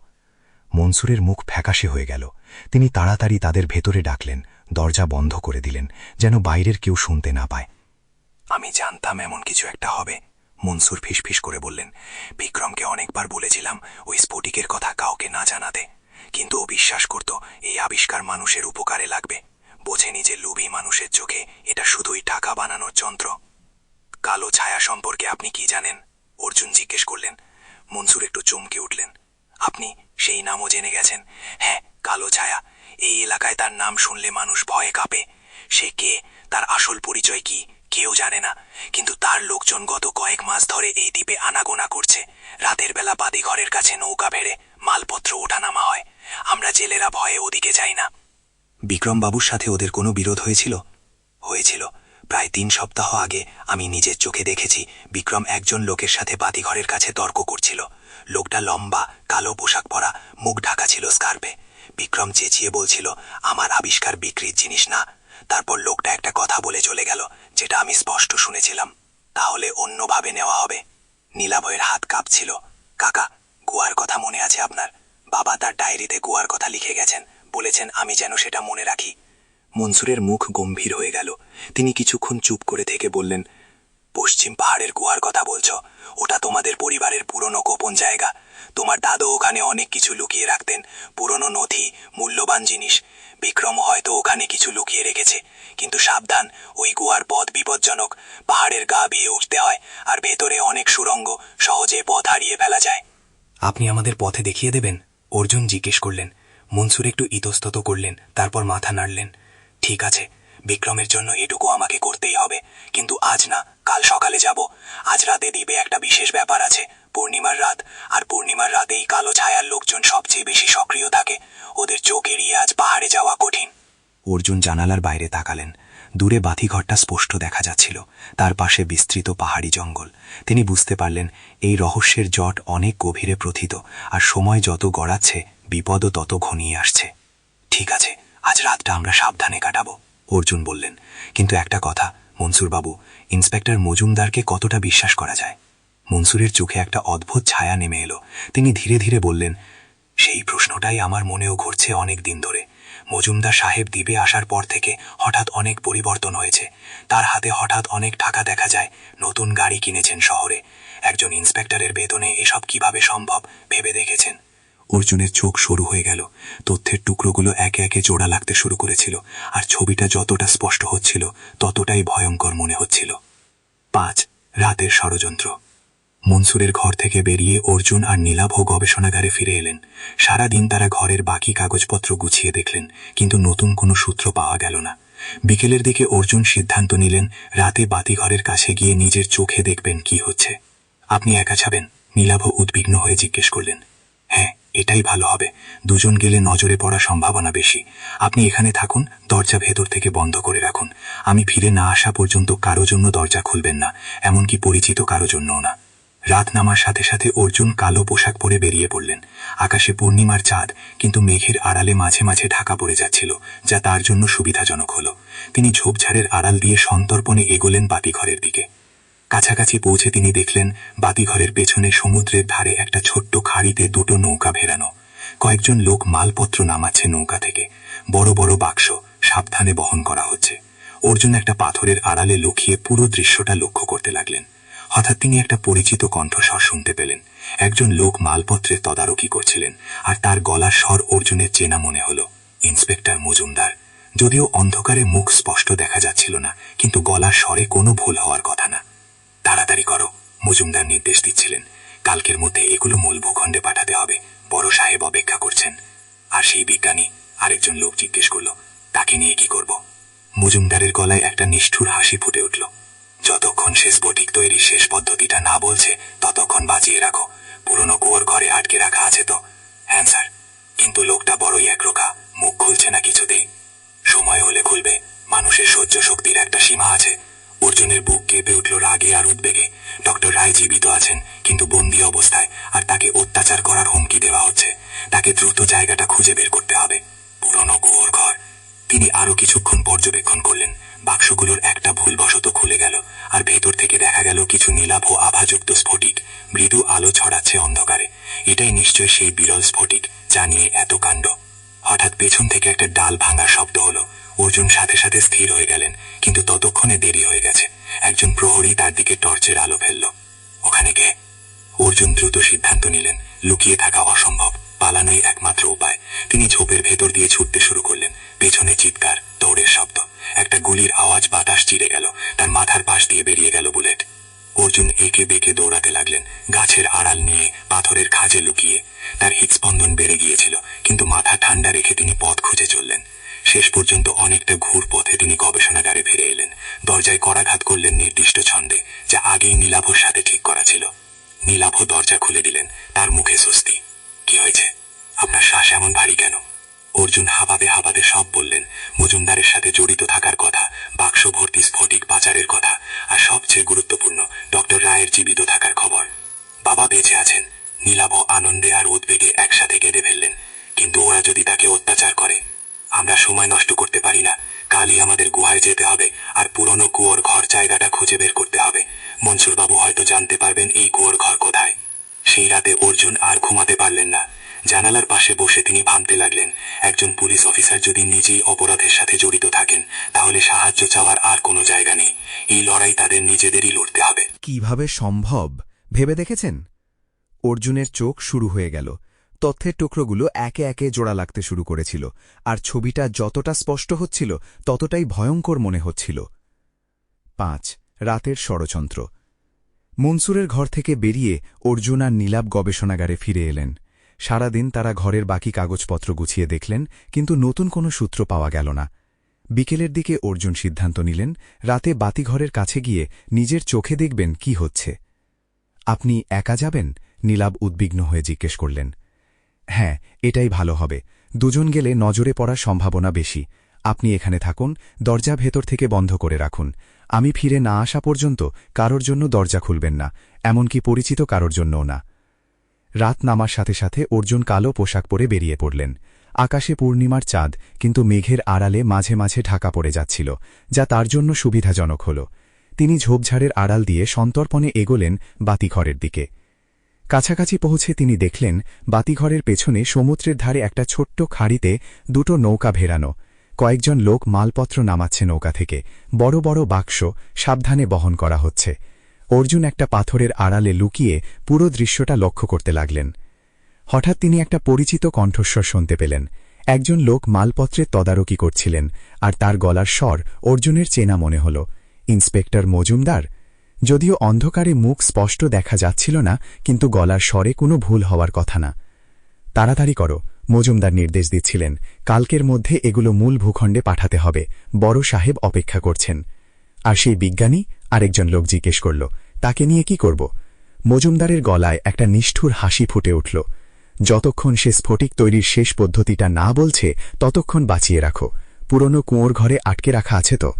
মনসুরের মুখ ফ্যাকাশে হয়ে গেল। তিনি তাড়াতাড়ি তাদের ভেতরে ডাকলেন, দরজা বন্ধ করে দিলেন, যেন বাইরের কেউ শুনতে না পায়। আমি জানতাম এমন কিছু একটা হবে, মনসুর ফিসফিস করে বললেন। বিক্রমকে অনেকবার বলেছিলাম ওই স্ফটিকের কথা কাউকে না জানাতে, কিন্তু ও বিশ্বাস করত এই আবিষ্কার মানুষের উপকারে লাগবে। বোঝেনি যে লোভী মানুষের চোখে এটা শুধুই টাকা বানানোর যন্ত্র। কালো ছায়া সম্পর্কে আপনি কি জানেন? অর্জুন জিজ্ঞেস করলেন। মনসুর একটু চমকে উঠলেন। আপনি সেই নামও জেনে গেছেন? হ্যাঁ, কালো ছায়া। এই এলাকায় তার নাম শুনলে মানুষ ভয়ে কাঁপে। সে কে, তার আসল পরিচয় কি, কেউ জানে না। কিন্তু তার লোকজন গত কয়েক মাস ধরে এই দ্বীপে আনাগোনা করছে। রাতের বেলা বাদিঘরের কাছে নৌকা ভেড়ে মালপত্র ওঠানামা হয়। আমরা জেলেরা ভয়ে ওদিকে যাই না। বিক্রম বাবুর সাথে ওদের কোনো বিরোধ হয়েছিল? হয়েছিল। প্রায় 3 সপ্তাহ আগে আমি নিজের চোখে দেখেছি বিক্রম একজন লোকের সাথে বাতিঘরের কাছে তর্ক করছিল। লোকটা লম্বা, কালো পোশাক পরা, মুখ ঢাকা ছিল স্কার্ফে। বিক্রম চেঁচিয়ে বলছিল আমার আবিষ্কার বিক্রির জিনিস না। তারপর লোকটা একটা কথা বলে চলে গেল, যেটা আমি স্পষ্ট শুনেছিলাম। তাহলে অন্যভাবে নেওয়া হবে। নীলাভয়ের হাত কাঁপছিল। কাকা, গুয়ার কথা মনে আছে আপনার? বাবা তার ডায়েরিতে গুয়ার কথা লিখে গেছেন, বলেছেন আমি যেন সেটা মনে রাখি। মনসুরের মুখ গম্ভীর হয়ে গেল। তিনি কিছুক্ষণ চুপ করে থেকে বললেন, পশ্চিম পাহাড়ের গুহার কথা বলছ? ওটা তোমাদের পরিবারের পুরনো গোপন জায়গা। তোমার দাদু ওখানে অনেক কিছু লুকিয়ে রাখতেন, পুরনো নথি, মূল্যবান জিনিস। বিক্রম হয়তো ওখানে কিছু লুকিয়ে রেখেছে। কিন্তু সাবধান, ওই গুহার পথ বিপজ্জনক। পাহাড়ের গা বিয়ে উঠতে হয়, আর ভেতরে অনেক সুড়ঙ্গ, সহজে পথ হারিয়ে ফেলা যায়। আপনি আমাদের পথে দেখিয়ে দেবেন? অর্জুন জিজ্ঞেস করলেন। মনসুর একটু ইতস্তত করলেন, তারপর মাথা নাড়লেন। ঠিক আছে, বিক্রমের জন্য এটুকু আমাকে করতেই হবে, কিন্তু আজ না, কাল সকালে যাব। আজ রাতে দ্বীপে একটা বিশেষ ব্যাপার আছে, পূর্ণিমার রাত। আর পূর্ণিমার রাতেই কালো ছায়ার লোকজন সবচেয়ে বেশি সক্রিয় থাকে। ওদের চোখ এড়িয়ে আজ পাহাড়ে যাওয়া কঠিন। অর্জুন জানালার বাইরে তাকালেন। দূরে বাতিঘরটা স্পষ্ট দেখা যাচ্ছিল, তার পাশে বিস্তৃত পাহাড়ি জঙ্গল। তিনি বুঝতে পারলেন এই রহস্যের জট অনেক গভীরে প্রথিত, আর সময় যত গড়াচ্ছে বিপদও তত ঘনিয়ে আসছে। ঠিক আছে, আজ রাতটা আমরা সাবধানে কাটাবো, অর্জুন বললেন। কিন্তু একটা কথা মনসুরবাবু, ইন্সপেক্টর মজুমদারকে কতটা বিশ্বাস করা যায়? মনসুরের চোখে একটা অদ্ভুত ছায়া নেমে এলো। তিনি ধীরে ধীরে বললেন, সেই প্রশ্নটাই আমার মনেও ঘুরছে অনেক দিন ধরে। মজুমদার সাহেব দ্বীপে আসার পর থেকে হঠাৎ অনেক পরিবর্তন হয়েছে। তার হাতে হঠাৎ অনেক টাকা দেখা যায়, নতুন গাড়ি কিনেছেন শহরে। একজন ইন্সপেক্টরের বেতনে এসব কিভাবে সম্ভব ভেবে দেখেছেন? অর্জুনের চোখ সরু হয়ে গেল। তথ্যের টুকরোগুলো একে একে জোড়া লাগতে শুরু করেছিল, আর ছবিটা যতটা স্পষ্ট হচ্ছিল ততটাই ভয়ঙ্কর মনে হচ্ছিল। 5. রাতের ষড়যন্ত্র। মনসুরের ঘর থেকে বেরিয়ে অর্জুন আর নীলাভ গবেষণাগারে ফিরে এলেন। সারাদিন তারা ঘরের বাকি কাগজপত্র গুছিয়ে দেখলেন, কিন্তু নতুন কোনো সূত্র পাওয়া গেল না। বিকেলের দিকে অর্জুন সিদ্ধান্ত নিলেন রাতে বাতিঘরের কাছে গিয়ে নিজের চোখে দেখবেন কি হচ্ছে। আপনি একা যাবেন? নীলাভ উদ্বিগ্ন হয়ে জিজ্ঞেস করলেন। হ্যাঁ, এটাই ভালো হবে। দুজন গেলে নজরে পড়ার সম্ভাবনা বেশি। আপনি এখানে থাকুন, দরজা ভেতর থেকে বন্ধ করে রাখুন। আমি ফিরে না আসা পর্যন্ত কারো জন্য দরজা খুলবেন না, এমনকি পরিচিত কারো জন্যও না। রাত নামার সাথে সাথে অর্জুন কালো পোশাক পরে বেরিয়ে পড়লেন। আকাশে পূর্ণিমার চাঁদ, কিন্তু মেঘের আড়ালে মাঝে মাঝে ঢাকা পড়ে যাচ্ছিল, যা তার জন্য সুবিধাজনক হল। তিনি ঝোপঝাড়ের আড়াল দিয়ে সন্তর্পণে এগোলেন বাতিঘরের দিকে। কাছাকাছি পৌঁছে তিনি দেখলেন বাতিঘরের পেছনে সমুদ্রের ধারে একটা ছোট্ট খাড়িতে দুটো নৌকা ভেড়ানো। কয়েকজন লোক মালপত্র নামাচ্ছে নৌকা থেকে। বড় বড় বাক্স সাবধানে বহন করা হচ্ছে। অর্জুন একটা পাথরের আড়ালে লুকিয়ে পুরো দৃশ্যটা লক্ষ্য করতে লাগলেন। হঠাৎ তিনি একটা পরিচিত কণ্ঠস্বর শুনতে পেলেন। একজন লোক মালপত্রের তদারকি করছিলেন, আর তার গলার স্বর অর্জুনের চেনা মনে হল। ইন্সপেক্টর মজুমদার। যদিও অন্ধকারে মুখ স্পষ্ট দেখা যাচ্ছিল না, কিন্তু গলার স্বরে কোনো ভুল হওয়ার কথা না। তাড়াতাড়ি করো, মজুমদার নির্দেশ দিচ্ছিলেন। কালকের মধ্যে এগুলো মূল ভূখণ্ডে পাঠাতে হবে। বড় সাহেব অপেক্ষা করছেন। আর সেই বিজ্ঞানী? আরেকজন লোক জিজ্ঞেস করল। তাকে নিয়ে কি করব? মজুমদারের গলায় একটা নিষ্ঠুর হাসি ফুটে উঠল। যতক্ষণ সে স্ফটিক তৈরির শেষ পদ্ধতিটা না বলছে ততক্ষণ বাঁচিয়ে রাখো। পুরনো কুয়োর ঘরে আটকে রাখা আছে তো? হ্যাঁ স্যার। কিন্তু লোকটা বড়ই একরোখা, মুখ খুলছে না কিছুতেই। সময় হলে খুলবে। মানুষের সহ্য শক্তির একটা সীমা আছে। অর্জুনের বুক কেঁপে উঠল রাগে আর উদ্বেগে। ডক্টর রায় জীবিত আছেন, কিন্তু বন্দী অবস্থায়, আর তাকে অত্যাচার করার হুমকি দেওয়া হচ্ছে। তাকে দ্রুত জায়গাটা খুঁজে বের করতে হবে। পুরনো কুয়োর ঘর। তিনি আরো কিছুক্ষণ পর্যবেক্ষণ করলেন। বাক্সগুলোর একটা ভুলবশত খুলে গেল, আর ভেতর থেকে দেখা গেল কিছু নীলাভ আভাযুক্ত স্ফটিক মৃদু আলো ছড়াচ্ছে অন্ধকারে। এটাই নিশ্চয় সেই বিরল স্ফটিক যা নিয়ে এত কাণ্ড। হঠাৎ পেছন থেকে একটা ডাল ভাঙার শব্দ হলো। অর্জুন সাথে সাথে স্থির হয়ে গেলেন, কিন্তু ততক্ষণে দেরি হয়ে গেছে। একজন প্রহরী তার দিকে টর্চের আলো ফেলল। ওখানে কে? অর্জুন দ্রুত সিদ্ধান্ত নিলেন লুকিয়ে থাকা অসম্ভব, পালানোই একমাত্র উপায়। তিনি ঝোপের ভেতর দিয়ে ছুটতে শুরু করলেন। পেছনে চিৎকার, দৌড়ের শব্দ। একটা গুলির আওয়াজ বাতাস চিরে গেল। তার মাথার পাশ দিয়ে বেরিয়ে গেল বুলেট। অর্জুন একে বেঁকে দৌড়াতে লাগলেন, গাছের আড়াল নিয়ে, পাথরের খাঁজে লুকিয়ে। তার হৃৎস্পন্দন বেড়ে গিয়েছিল, কিন্তু মাথা ঠান্ডা রেখে তিনি পথ খুঁজে চললেন। শেষ পর্যন্ত অনেকটা ঘুর পথে তিনি গবেষণাগারে ফিরে এলেন। দরজায় করাঘাত করলেন নির্দিষ্ট ছন্দে, যা আগেই নীলাভর সাথে ঠিক করা ছিল। নীলাভ দরজা খুলে দিলেন। তার মুখে স্বস্তি। কি হয়েছে? আপনার শ্বাস এমন ভারী কেন? অর্জুন হাবাতে হাবাতে সব বললেন। মজুমদারের সাথে জড়িত থাকার কথা, বাক্স ভর্তি স্ফটিক পাচারের কথা, আর সবচেয়ে গুরুত্বপূর্ণ ডক্টর রায়ের জীবিত থাকার খবর। বাবা বেঁচে আছেন। নীলাভ আনন্দে আর উদ্বেগে একসাথে কেঁদে ফেললেন। কিন্তু ওরা যদি তাকে অত্যাচার করে? আমরা সময় নষ্ট করতে পারি না। কালই আমাদের গুহায় যেতে হবে, আর পুরনো কুয়োর ঘর জায়গাটা খুঁজে বের করতে হবে। মনসুরবাবু হয়তো জানতে পারবেন এই কুয়োর ঘর কোথায়। সেই রাতে অর্জুন আর ঘুমাতে পারলেন না। জানালার পাশে বসে তিনি ভাবতে লাগলেন, একজন পুলিশ অফিসার যদি নিজেই অপরাধের সাথে জড়িত থাকেন, তাহলে সাহায্য চাওয়ার আর কোনো জায়গা নেই। এই লড়াই তাদের নিজেদেরই লড়তে হবে। কিভাবে সম্ভব ভেবে দেখেছেন? অর্জুনের চোখ শুরু হয়ে গেল। তথ্যের টুকরোগুলো একে একে জোড়া লাগতে শুরু করেছিল, আর ছবিটা যতটা স্পষ্ট হচ্ছিল ততটাই ভয়ঙ্কর মনে হচ্ছিল। 5. রাতের ষড়যন্ত্র। মনসুরের ঘর থেকে বেরিয়ে অর্জুন আর নীলাভ গবেষণাগারে ফিরে এলেন। সারাদিন তারা ঘরের বাকি কাগজপত্র গুছিয়ে দেখলেন, কিন্তু নতুন কোনো সূত্র পাওয়া গেল না। বিকেলের দিকে অর্জুন সিদ্ধান্ত নিলেন রাতে বাতিঘরের কাছে গিয়ে নিজের চোখে দেখবেন কি হচ্ছে। আপনি একা যাবেন? নীলাভ উদ্বিগ্ন হয়ে জিজ্ঞেস করলেন। হ্যাঁ, এটাই ভালো হবে। দুজন গেলে নজরে পড়ার সম্ভাবনা বেশি। আপনি এখানে থাকুন, দরজা ভেতর থেকে বন্ধ করে রাখুন। আমি ফিরে না আসা পর্যন্ত কারোর জন্য দরজা খুলবেন না, এমনকি পরিচিত কারোর জন্যও না। রাত নামার সাথে সাথে অর্জুন কালো পোশাক পরে বেরিয়ে পড়লেন। আকাশে পূর্ণিমার চাঁদ, কিন্তু মেঘের আড়ালে মাঝে মাঝে ঢাকা পড়ে যাচ্ছিল, যা তার জন্য সুবিধাজনক হল। তিনি ঝোপঝাড়ের আড়াল দিয়ে সন্তর্পণে এগোলেন বাতিঘরের দিকে। কাছাকাছি পৌঁছে তিনি দেখলেন বাতিঘরের পেছনে সমুদ্রের ধারে একটা ছোট্ট খাড়িতে দুটো নৌকা ভেড়ানো। কয়েকজন লোক মালপত্র নামাচ্ছে নৌকা থেকে, বড় বড় বাক্স সাবধানে বহন করা হচ্ছে। অর্জুন একটা পাথরের আড়ালে লুকিয়ে পুরো দৃশ্যটা লক্ষ্য করতে লাগলেন। হঠাৎ তিনি একটা পরিচিত কণ্ঠস্বর শুনতে পেলেন। একজন লোক মালপত্রের তদারকি করছিলেন, আর তার গলার স্বর অর্জুনের চেনা মনে হল। ইন্সপেক্টর মজুমদার। যদিও অন্ধকারে মুখ স্পষ্ট দেখা যাচ্ছিল না, কিন্তু গলার স্বরে কোনো ভুল হওয়ার কথা না। তাড়াতাড়ি করো, মজুমদার নির্দেশ দিচ্ছিলেন। কালকের মধ্যে এগুলো মূল ভূখণ্ডে পাঠাতে হবে, বড় সাহেব অপেক্ষা করছেন। আর সেই বিজ্ঞানী? আরেকজন লোক জিজ্ঞেস করল। তাকে নিয়ে কি করব? মজুমদারের গলায় একটা নিষ্ঠুর হাসি ফুটে উঠল। যতক্ষণ সে স্ফটিক তৈরির শেষ পদ্ধতিটা না বলছে, ততক্ষণ বাঁচিয়ে রাখো। পুরনো কুঁয়োর ঘরে আটকে রাখা আছে তো?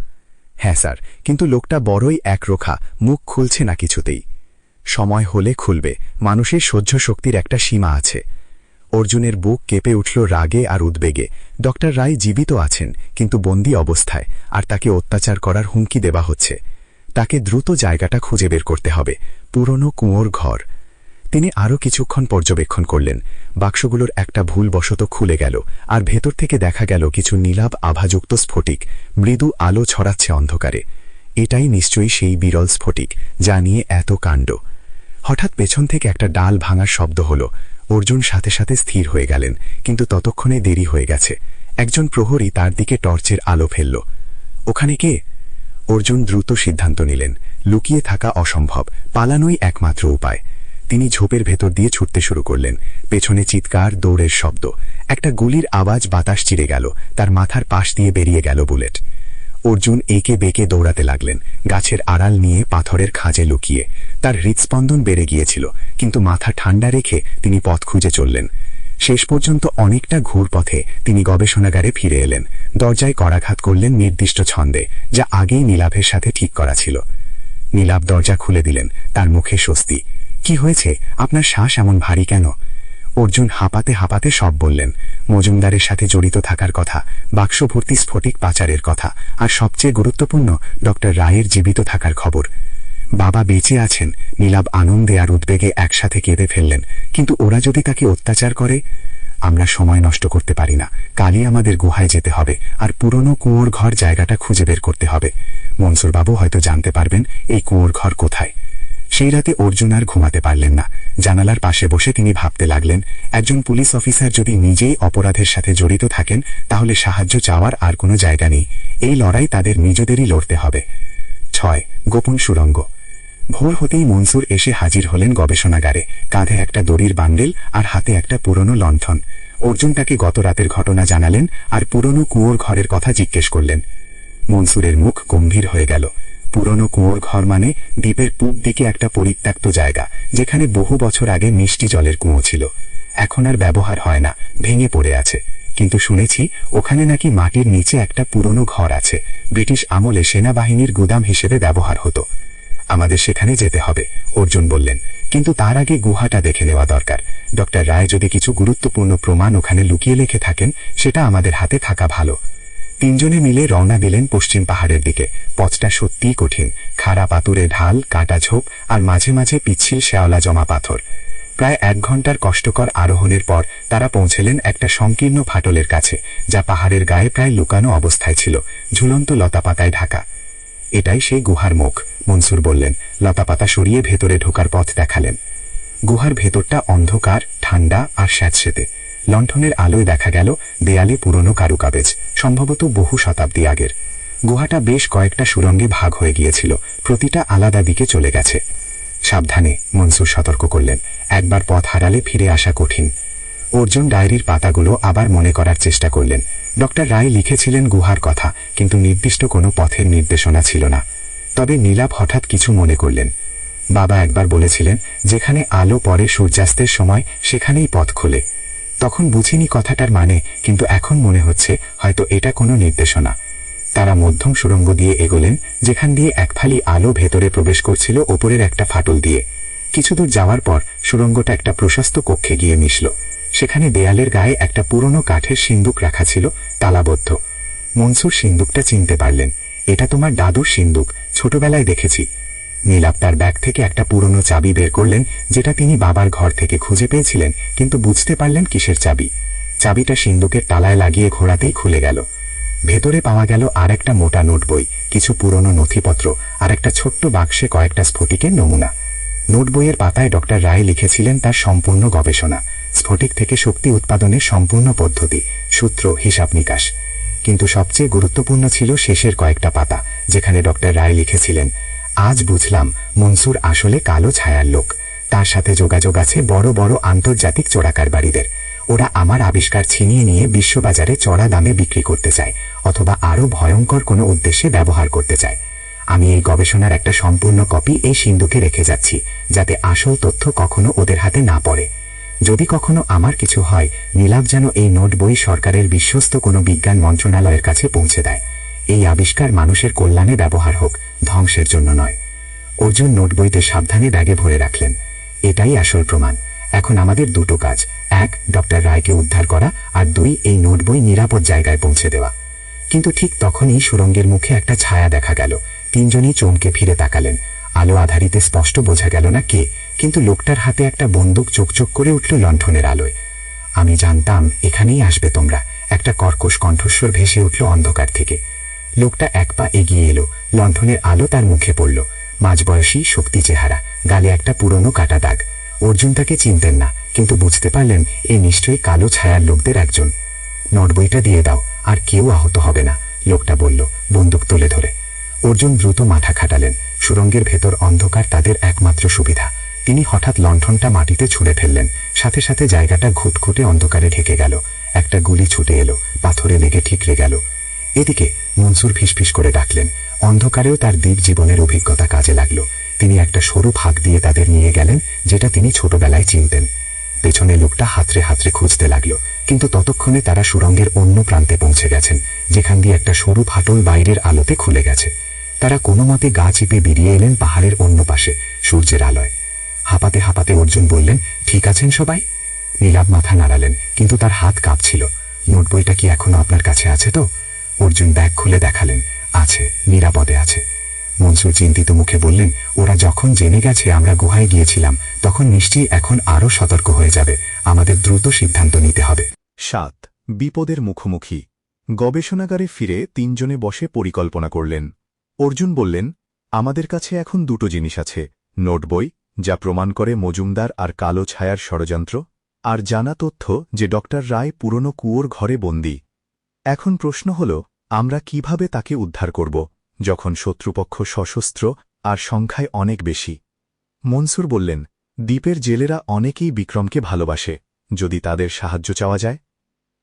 হ্যাঁ স্যার, কিন্তু লোকটা বড়ই একরোখা, মুখ খুলছে না কিছুতেই। সময় হলে খুলবে, মানুষের সহ্য শক্তির একটা সীমা আছে। অর্জুনের বুক কেঁপে উঠল রাগে আর উদ্বেগে। ডক্টর রায় জীবিত আছেন, কিন্তু বন্দী অবস্থায়, আর তাকে অত্যাচার করার হুমকি দেওয়া হচ্ছে। তাকে দ্রুত জায়গাটা খুঁজে বের করতে হবে, পুরনো কুঁয়োর ঘর। তিনি আরও কিছুক্ষণ পর্যবেক্ষণ করলেন। বাক্সগুলোর একটা ভুলবশত খুলে গেল, আর ভেতর থেকে দেখা গেল কিছু নীলাভ আভাযুক্ত স্ফটিক মৃদু আলো ছড়াচ্ছে অন্ধকারে। এটাই নিশ্চয়ই সেই বিরল স্ফটিক যা নিয়ে এত কাণ্ড। হঠাৎ পেছন থেকে একটা ডাল ভাঙার শব্দ হল। অর্জুন সাথে সাথে স্থির হয়ে গেলেন, কিন্তু ততক্ষণে দেরি হয়ে গেছে। একজন প্রহরী তার দিকে টর্চের আলো ফেলল। ওখানে কে? অর্জুন দ্রুত সিদ্ধান্ত নিলেন, লুকিয়ে থাকা অসম্ভব, পালানোই একমাত্র উপায়। তিনি ঝোপের ভেতর দিয়ে ছুটতে শুরু করলেন। পেছনে চিৎকার, দৌড়ের শব্দ। একটা গুলির আওয়াজ বাতাস চিরে গেল, তার মাথার পাশ দিয়ে বেরিয়ে গেল বুলেট। অর্জুন একে বেঁকে দৌড়াতে লাগলেন, গাছের আড়াল নিয়ে পাথরের খাঁজে লুকিয়ে। তার হৃৎস্পন্দন বেড়ে গিয়েছিল, কিন্তু মাথা ঠান্ডা রেখে তিনি পথ খুঁজে চললেন। শেষ পর্যন্ত অনেকটা ঘুরপথে তিনি গবেষণাগারে ফিরে এলেন। দরজায় করাঘাত করলেন নির্দিষ্ট ছন্দে, যা আগেই নীলাভের সাথে ঠিক করা ছিল। নীলাভ দরজা খুলে দিলেন, তার মুখে স্বস্তি। কি হয়েছে? আপনার শ্বাস এমন ভারী কেন? অর্জুন হাঁপাতে হাঁপাতে সব বললেন। মজুমদারের সাথে জড়িত থাকার কথা, বাক্স ভর্তি স্ফটিক পাচারের কথা, আর সবচেয়ে গুরুত্বপূর্ণ ডক্টর রায়ের জীবিত থাকার খবর। বাবা বেঁচে আছেন। নীলাভ আনন্দে আর উদ্বেগে একসাথে কেঁদে ফেললেন। কিন্তু ওরা যদি তাকে অত্যাচার করে? আমরা সময় নষ্ট করতে পারি না, কালই আমাদের গুহায় যেতে হবে, আর পুরনো কুঁয়োর ঘর জায়গাটা খুঁজে বের করতে হবে। মনসুরবাবু হয়তো জানতে পারবেন এই কুঁয়োর ঘর কোথায়। সেই রাতে অর্জুন আর ঘুমাতে পারলেন না। জানালার পাশে বসে তিনি ভাবতে লাগলেন, একজন পুলিশ অফিসার যদি নিজেই অপরাধের সাথে জড়িত থাকেন, তাহলে সাহায্য চাওয়ার আর কোনো জায়গা নেই। এই লড়াই তাদের নিজেদেরই লড়তে হবে। 6. গোপন সুড়ঙ্গ। ভোর হতেই মনসুর এসে হাজির হলেন গবেষণাগারে, কাঁধে একটা দড়ির বান্ডেল আর হাতে একটা পুরনো লণ্ঠন। অর্জুন তাকে গত রাতের ঘটনা জানালেন, আর পুরনো কুঁয়োর ঘরের কথা জিজ্ঞেস করলেন। মনসুরের মুখ গম্ভীর হয়ে গেল। পুরনো কুঁয়োর ঘর মানে দ্বীপের পূব দিকে একটা পরিত্যক্ত জায়গা, যেখানে বহু বছর আগে মিষ্টি জলের কুঁয়ো ছিল। এখন আর ব্যবহার হয় না, ভেঙে পড়ে আছে। কিন্তু শুনেছি ওখানে নাকি মাটির নিচে একটা পুরনো ঘর আছে, ব্রিটিশ আমলে সেনাবাহিনীর গুদাম হিসেবে ব্যবহার হতো। আমাদের সেখানে যেতে হবে, অর্জুন বললেন। কিন্তু তার আগে গুহাটা দেখে নেওয়া দরকার। ডক্টর রায় যদি কিছু গুরুত্বপূর্ণ প্রমাণ ওখানে লুকিয়ে রেখে থাকেন, সেটা আমাদের হাতে থাকা ভালো। তিনজনে মিলে রওনা দিলেন পশ্চিম পাহাড়ের দিকে। পথটা সত্যিই কঠিন, খাড়া পাথুরে ঢাল, কাটা ঝোপ, আর মাঝে মাঝে পিচ্ছিল শেওলা জমা পাথর। প্রায় 1 ঘন্টার কষ্টকর আরোহণের পর তারা পৌঁছলেন একটা সংকীর্ণ ফাটলের কাছে, যা পাহাড়ের গায়ে প্রায় লুকানো অবস্থায় ছিল, ঝুলন্ত লতাপাতায় ঢাকা। এটাই সেই গুহার মুখ, মনসুর বললেন। লতাপাতা সরিয়ে ভেতরে ঢোকার পথ দেখালেন। গুহার ভেতরটা অন্ধকার, ঠান্ডা আর স্যাঁতসেঁতে। লণ্ঠনের আলোয় দেখা গেল দেয়ালে পুরনো কারুকাবেজ, সম্ভবত বহু শতাব্দী আগের। গুহাটা বেশ কয়েকটা সুড়ঙ্গে ভাগ হয়ে গিয়েছিল, প্রতিটা আলাদা দিকে চলে গেছে। সাবধানে, মনসুর সতর্ক করলেন। একবার পথ হারালে ফিরে আসা কঠিন। অর্জুন ডায়েরির পাতাগুলো আবার মনে করার চেষ্টা করলেন। ডক্টর রায় লিখেছিলেন গুহার কথা, কিন্তু নির্দিষ্ট কোনো পথের নির্দেশনা ছিল না। তবে নীলাভ হঠাৎ কিছু মনে করলেন। বাবা একবার বলেছিলেন, যেখানে আলো পড়ে সূর্যাস্তের সময়, সেখানেই পথ খোলে। তখন বুঝিনি কথাটার মানে, কিন্তু এখন মনে হচ্ছে হয়তো এটা কোনো নির্দেশনা। তারা মধ্যম সুড়ঙ্গ দিয়ে এগোলেন, যেখান দিয়ে এক ফালি আলো ভেতরে প্রবেশ করছিল ওপরের একটা ফাটল দিয়ে। কিছুদূর যাওয়ার পর সুড়ঙ্গটা একটা প্রশস্ত কক্ষে গিয়ে মিশল। সেখানে দেয়ালের গায়ে একটা পুরনো কাঠের সিন্দুক রাখা ছিল, তালাবদ্ধ। মনসুর সিন্দুকটা চিনতে পারলেন। এটা তোমার দাদুর সিন্দুক, ছোটবেলায় দেখেছি। নীলাভ তার ব্যাগ থেকে একটা পুরনো চাবি বের করলেন, যেটা তিনি বাবার ঘর থেকে খুঁজে পেয়েছিলেন, কিন্তু বুঝতে পারলেন কিসের চাবি। চাবিটা সিন্দুকের তালায় লাগিয়ে ঘোরাতেই খুলে গেল। ভেতরে পাওয়া গেল আর একটা মোটা নোট বই, কিছু পুরনো নথিপত্র আর একটা ছোট্ট বাক্সে কয়েকটা স্ফটিকের নমুনা। নোট বইয়ের পাতায় ডক্টর রায় লিখেছিলেন তার সম্পূর্ণ গবেষণা, স্ফটিক থেকে শক্তি উৎপাদনের সম্পূর্ণ পদ্ধতি, সূত্র, হিসাব নিকাশ। কিন্তু সবচেয়ে গুরুত্বপূর্ণ ছিল শেষের কয়েকটা পাতা, যেখানে ডক্টর রায় লিখেছিলেন, আজ বুঝলাম মনসুর আসলে কালো ছায়ার লোক। তার সাথে যোগাযোগ আছে বড় বড় আন্তর্জাতিক চোরাকারবারিদের। ওরা আমার আবিষ্কার ছিনিয়ে নিয়ে বিশ্ববাজারে চড়া দামে বিক্রি করতে চায়, অথবা আরো ভয়ঙ্কর কোনো উদ্দেশ্যে ব্যবহার করতে চায়। আমি এই গবেষণার একটা সম্পূর্ণ কপি এই সিন্ধুকে রেখে যাচ্ছি, যাতে আসল তথ্য কখনো ওদের হাতে না পড়ে। যদি কখনো আমার কিছু হয়, নীলাভ যেন এই নোট বই সরকারের বিশ্বস্ত কোনো বিজ্ঞান মন্ত্রণালয়ের কাছে পৌঁছে দেয়। এই আবিষ্কার মানুষের কল্যাণে ব্যবহার হোক, ধ্বংসের জন্য নয়। অর্জুন নোট বইতে সাবধানে ব্যাগে ভরে রাখলেন। এটাই আসল প্রমাণ। এখন আমাদের দুটো কাজ, এক, ডক্টর রায়কে উদ্ধার করা, আর দুই, এই নোট বই নিরাপদ জায়গায় পৌঁছে দেওয়া। কিন্তু ঠিক তখনই সুড়ঙ্গের মুখে একটা ছায়া দেখা গেল। তিনজনই চমকে ফিরে তাকালেন। আলো আধারিতে স্পষ্ট বোঝা গেল না কে, কিন্তু লোকটার হাতে একটা বন্দুক চোখ করে উঠল লণ্ঠনের আলোয়। আমি জানতাম এখানেই আসবে তোমরা, একটা কর্কশ কণ্ঠস্বর ভেসে উঠল অন্ধকার থেকে। লোকটা এক পা এগিয়ে এলো, লণ্ঠনের আলো তার মুখে পড়ল। মাঝবয়সী, শক্তি চেহারা, গালে একটা পুরনো কাটা দাগ। অর্জুন তাকে চিনতেন না, কিন্তু বুঝতে পারলেন এ নিশ্চয়ই কালো ছায়ার লোকদের একজন। নোট বইটা দিয়ে দাও, আর কেউ আহত হবে না, লোকটা বলল, বন্দুক তুলে ধরে। অর্জুন দ্রুত মাথা খাটালেন। সুড়ঙ্গের ভেতর অন্ধকার তাদের একমাত্র সুবিধা। তিনি হঠাৎ লণ্ঠনটা মাটিতে ছুঁড়ে ফেললেন, সাথে সাথে জায়গাটা ঘুটঘুটে অন্ধকারে ঢেকে গেল। একটা গুলি ছুটে এলো, পাথরে লেগে ঠিকরে গেল। এদিকে মনসুর ফিসফিস করে ডাকলেন। অন্ধকারেও তার দ্বীপ জীবনের অভিজ্ঞতা কাজে লাগলো। তিনি একটা সরু ফাঁক দিয়ে তাদের নিয়ে গেলেন, যেটা তিনি ছোটবেলায় চিনতেন। পেছনে লোকটা হাতড়ে হাতড়ে খুঁজতে লাগলো, কিন্তু ততক্ষণে তারা সুড়ঙ্গের অন্য প্রান্তে পৌঁছে গেছেন, যেখান দিয়ে একটা সরু ফাটল বাইরের আলোতে খুলে গেছে। তারা কোনো মতে গা চিপে বেরিয়ে এলেন পাহাড়ের অন্য পাশে, সূর্যের আলোয়। হাঁপাতে হাঁপাতে অর্জুন বললেন, ঠিক আছেন সবাই? নীলাভ মাথা নাড়ালেন, কিন্তু তার হাত কাঁপছিল। নোট বইটা কি এখনো আপনার কাছে আছে তো? অর্জুন ব্যাগ খুলে দেখালেন, আছে, নিরাপদে আছে। মনসুর চিন্তিত মুখে বললেন, ওরা যখন জেনে গেছে আমরা গুহায় গিয়েছিলাম, তখন নিশ্চয়ই এখন আরো সতর্ক হয়ে যাবে। আমাদের দ্রুত সিদ্ধান্ত নিতে হবে। 7. বিপদের মুখোমুখি। গবেষণাগারে ফিরে তিনজনে বসে পরিকল্পনা করলেন। অর্জুন বললেন, আমাদের কাছে এখন দুটো জিনিস আছে, নোট বই, যা প্রমাণ করে মজুমদার আর কালো ছায়ার ষড়যন্ত্র, আর জানা তথ্য যে ডক্টর রায় পুরনো কুয়োর ঘরে বন্দী। এখন প্রশ্ন হল, আমরা কিভাবে তাকে উদ্ধার করব, যখন শত্রুপক্ষ সশস্ত্র আর সংখ্যায় অনেক বেশি? মনসুর বললেন, দ্বীপের জেলেরা অনেকেই বিক্রমকে ভালোবাসে, যদি তাদের সাহায্য চাওয়া যায়।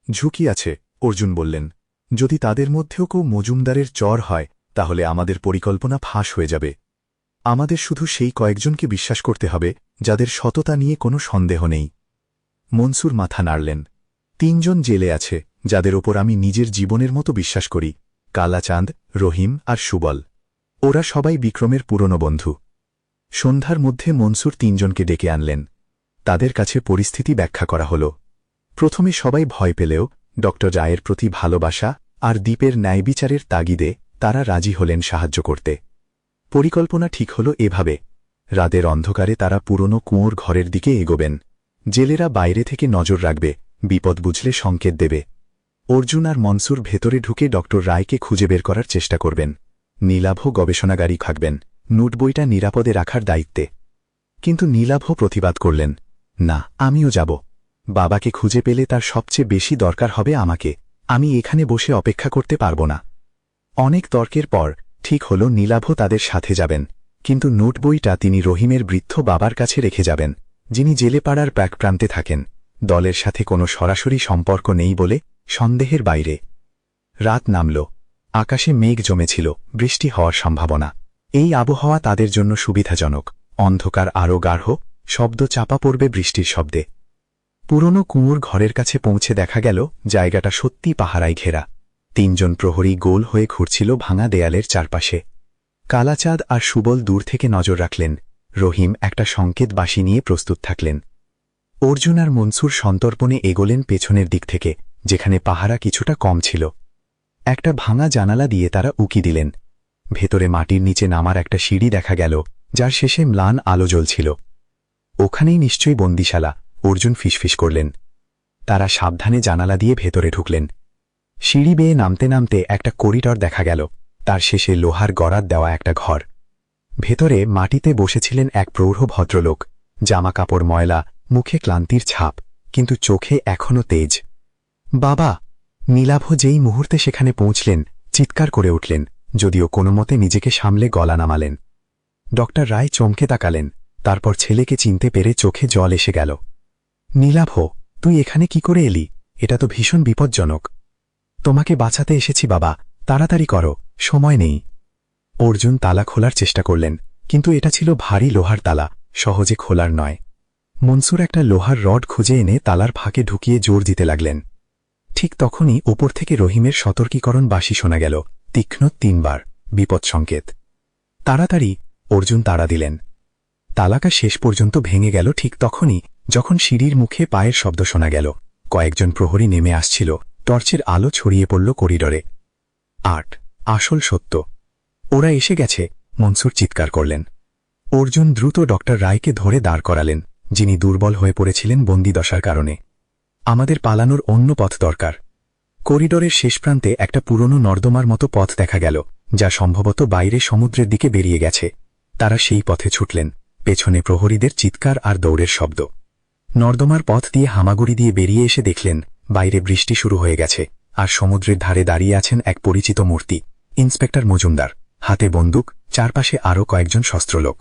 ঝুঁকি আছে, অর্জুন বললেন। যদি তাদের মধ্যেও কেউ মজুমদারের চর হয়, তাহলে আমাদের পরিকল্পনা ফাঁস হয়ে যাবে। আমাদের শুধু সেই কয়েকজনকে বিশ্বাস করতে হবে যাদের সততা নিয়ে কোনো সন্দেহ নেই। মনসুর মাথা নাড়লেন। তিনজন জেলে আছে যাদের ওপর আমি নিজের জীবনের মতো বিশ্বাস করি, কালাচাঁদ, রহিম আর সুবল। ওরা সবাই বিক্রমের পুরনো বন্ধু। সন্ধ্যার মধ্যে মনসুর তিনজনকে ডেকে আনলেন। তাদের কাছে পরিস্থিতি ব্যাখ্যা করা হল। প্রথমে সবাই ভয় পেলেও ডক্টর রায়ের প্রতি ভালোবাসা আর দ্বীপের ন্যায়বিচারের তাগিদে তারা রাজি হলেন সাহায্য করতে। পরিকল্পনা ঠিক হল এভাবে, রাতের অন্ধকারে তারা পুরনো কুয়োর ঘরের দিকে এগোবেন। জেলেরা বাইরে থেকে নজর রাখবে, বিপদ বুঝলে সংকেত দেবে। অর্জুন আর মনসুর ভেতরে ঢুকে ডক্টর রায়কে খুঁজে বের করার চেষ্টা করবেন। নীলাভ গবেষণাগারী থাকবেন, নোট বইটা নিরাপদে রাখার দায়িত্বে। কিন্তু নীলাভ প্রতিবাদ করলেন, না, আমিও যাব। বাবাকে খুঁজে পেলে তার সবচেয়ে বেশি দরকার হবে আমাকে। আমি এখানে বসে অপেক্ষা করতে পারব না। অনেক তর্কের পর ঠিক হল নীলাভ তাদের সাথে যাবেন, কিন্তু নোট বইটা তিনি রহিমের বৃদ্ধ বাবার কাছে রেখে যাবেন, যিনি জেলেপাড়ার প্রান্তে থাকেন। দলের সাথে কোনো সরাসরি সম্পর্ক নেই বলে সন্দেহের বাইরে। রাত নামল, আকাশে মেঘ জমেছিল, বৃষ্টি হওয়ার সম্ভাবনা। এই আবহাওয়া তাদের জন্য সুবিধাজনক। অন্ধকার আরও গাঢ়, শব্দ চাপা পড়বে বৃষ্টির শব্দে। পুরনো কুঁয়োর ঘরের কাছে পৌঁছে দেখা গেল জায়গাটা সত্যি পাহারায় ঘেরা। 3 জন প্রহরী গোল হয়ে ঘুরছিল ভাঙা দেয়ালের চারপাশে। কালাচাঁদ আর সুবল দূর থেকে নজর রাখলেন। রহিম একটা সংকেত বাঁশি নিয়ে প্রস্তুত থাকলেন। অর্জুন আর মনসুর সন্তর্পণে এগোলেন পেছনের দিক থেকে, যেখানে পাহারা কিছুটা কম ছিল। একটা ভাঙা জানালা দিয়ে তারা উকি দিলেন। ভেতরে মাটির নিচে নামার একটা সিঁড়ি দেখা গেল, যার শেষে ম্লান আলো জ্বলছিল। ওখানেই নিশ্চয়ই বন্দিশালা, অর্জুন ফিসফিস করলেন। তারা সাবধানে জানালা দিয়ে ভেতরে ঢুকলেন। সিঁড়ি বেয়ে নামতে নামতে একটা করিডর দেখা গেল, তার শেষে লোহার গড়াত দেওয়া একটা ঘর। ভেতরে মাটিতে বসেছিলেন এক প্রৌঢ় ভদ্রলোক, জামা কাপড় ময়লা, মুখে ক্লান্তির ছাপ, কিন্তু চোখে এখনও তেজ। বাবা! নীলাভ যেই মুহূর্তে সেখানে পৌঁছলেন চিৎকার করে উঠলেন, যদিও কোনোমতে নিজেকে সামলে গলা নামালেন। ডক্টর রায় চমকে তাকালেন, তারপর ছেলেকে চিনতে পেরে চোখে জল এসে গেল। নীলাভ, তুই এখানে কি করে এলি? এটা তো ভীষণ বিপজ্জনক। তোমাকে বাঁচাতে এসেছি বাবা, তাড়াতাড়ি করো, সময় নেই। অর্জুন তালা খোলার চেষ্টা করলেন, কিন্তু এটা ছিল ভারী লোহার তালা, সহজে খোলার নয়। মনসুর একটা লোহার রড খুঁজে এনে তালার ফাঁকে ঢুকিয়ে জোর দিতে লাগলেন। ঠিক তখনই ওপর থেকে রহিমের সতর্কীকরণ বাঁশি শোনা গেল, তীক্ষ্ণ 3 বার, বিপদ সংকেত। তাড়াতাড়ি! অর্জুন তাড়া দিলেন। তালাকা শেষ পর্যন্ত ভেঙে গেল ঠিক তখনই, যখন সিঁড়ির মুখে পায়ের শব্দ শোনা গেল। কয়েকজন প্রহরী নেমে আসছিল, টর্চের আলো ছড়িয়ে পড়ল করিডরে। 8 আসল সত্য! ওরা এসে গেছে! মনসুর চিৎকার করলেন। অর্জুন দ্রুত ডক্টর রায়কে ধরে দাঁড় করালেন, যিনি দুর্বল হয়ে পড়েছিলেন বন্দিদশার কারণে। আমাদের পালানোর অন্য পথ দরকার। করিডরের শেষ প্রান্তে একটা পুরনো নর্দমার মতো পথ দেখা গেল, যা সম্ভবত বাইরে সমুদ্রের দিকে বেরিয়ে গেছে। তারা সেই পথে ছুটলেন, পেছনে প্রহরীদের চিৎকার আর দৌড়ের শব্দ। নর্দমার পথ দিয়ে হামাগুড়ি দিয়ে বেরিয়ে এসে দেখলেন বাইরে বৃষ্টি শুরু হয়ে গেছে, আর সমুদ্রের ধারে দাঁড়িয়ে আছেন এক পরিচিত মূর্তি, ইন্সপেক্টর মজুমদার, হাতে বন্দুক, চারপাশে আরও কয়েকজন শস্ত্রলোক।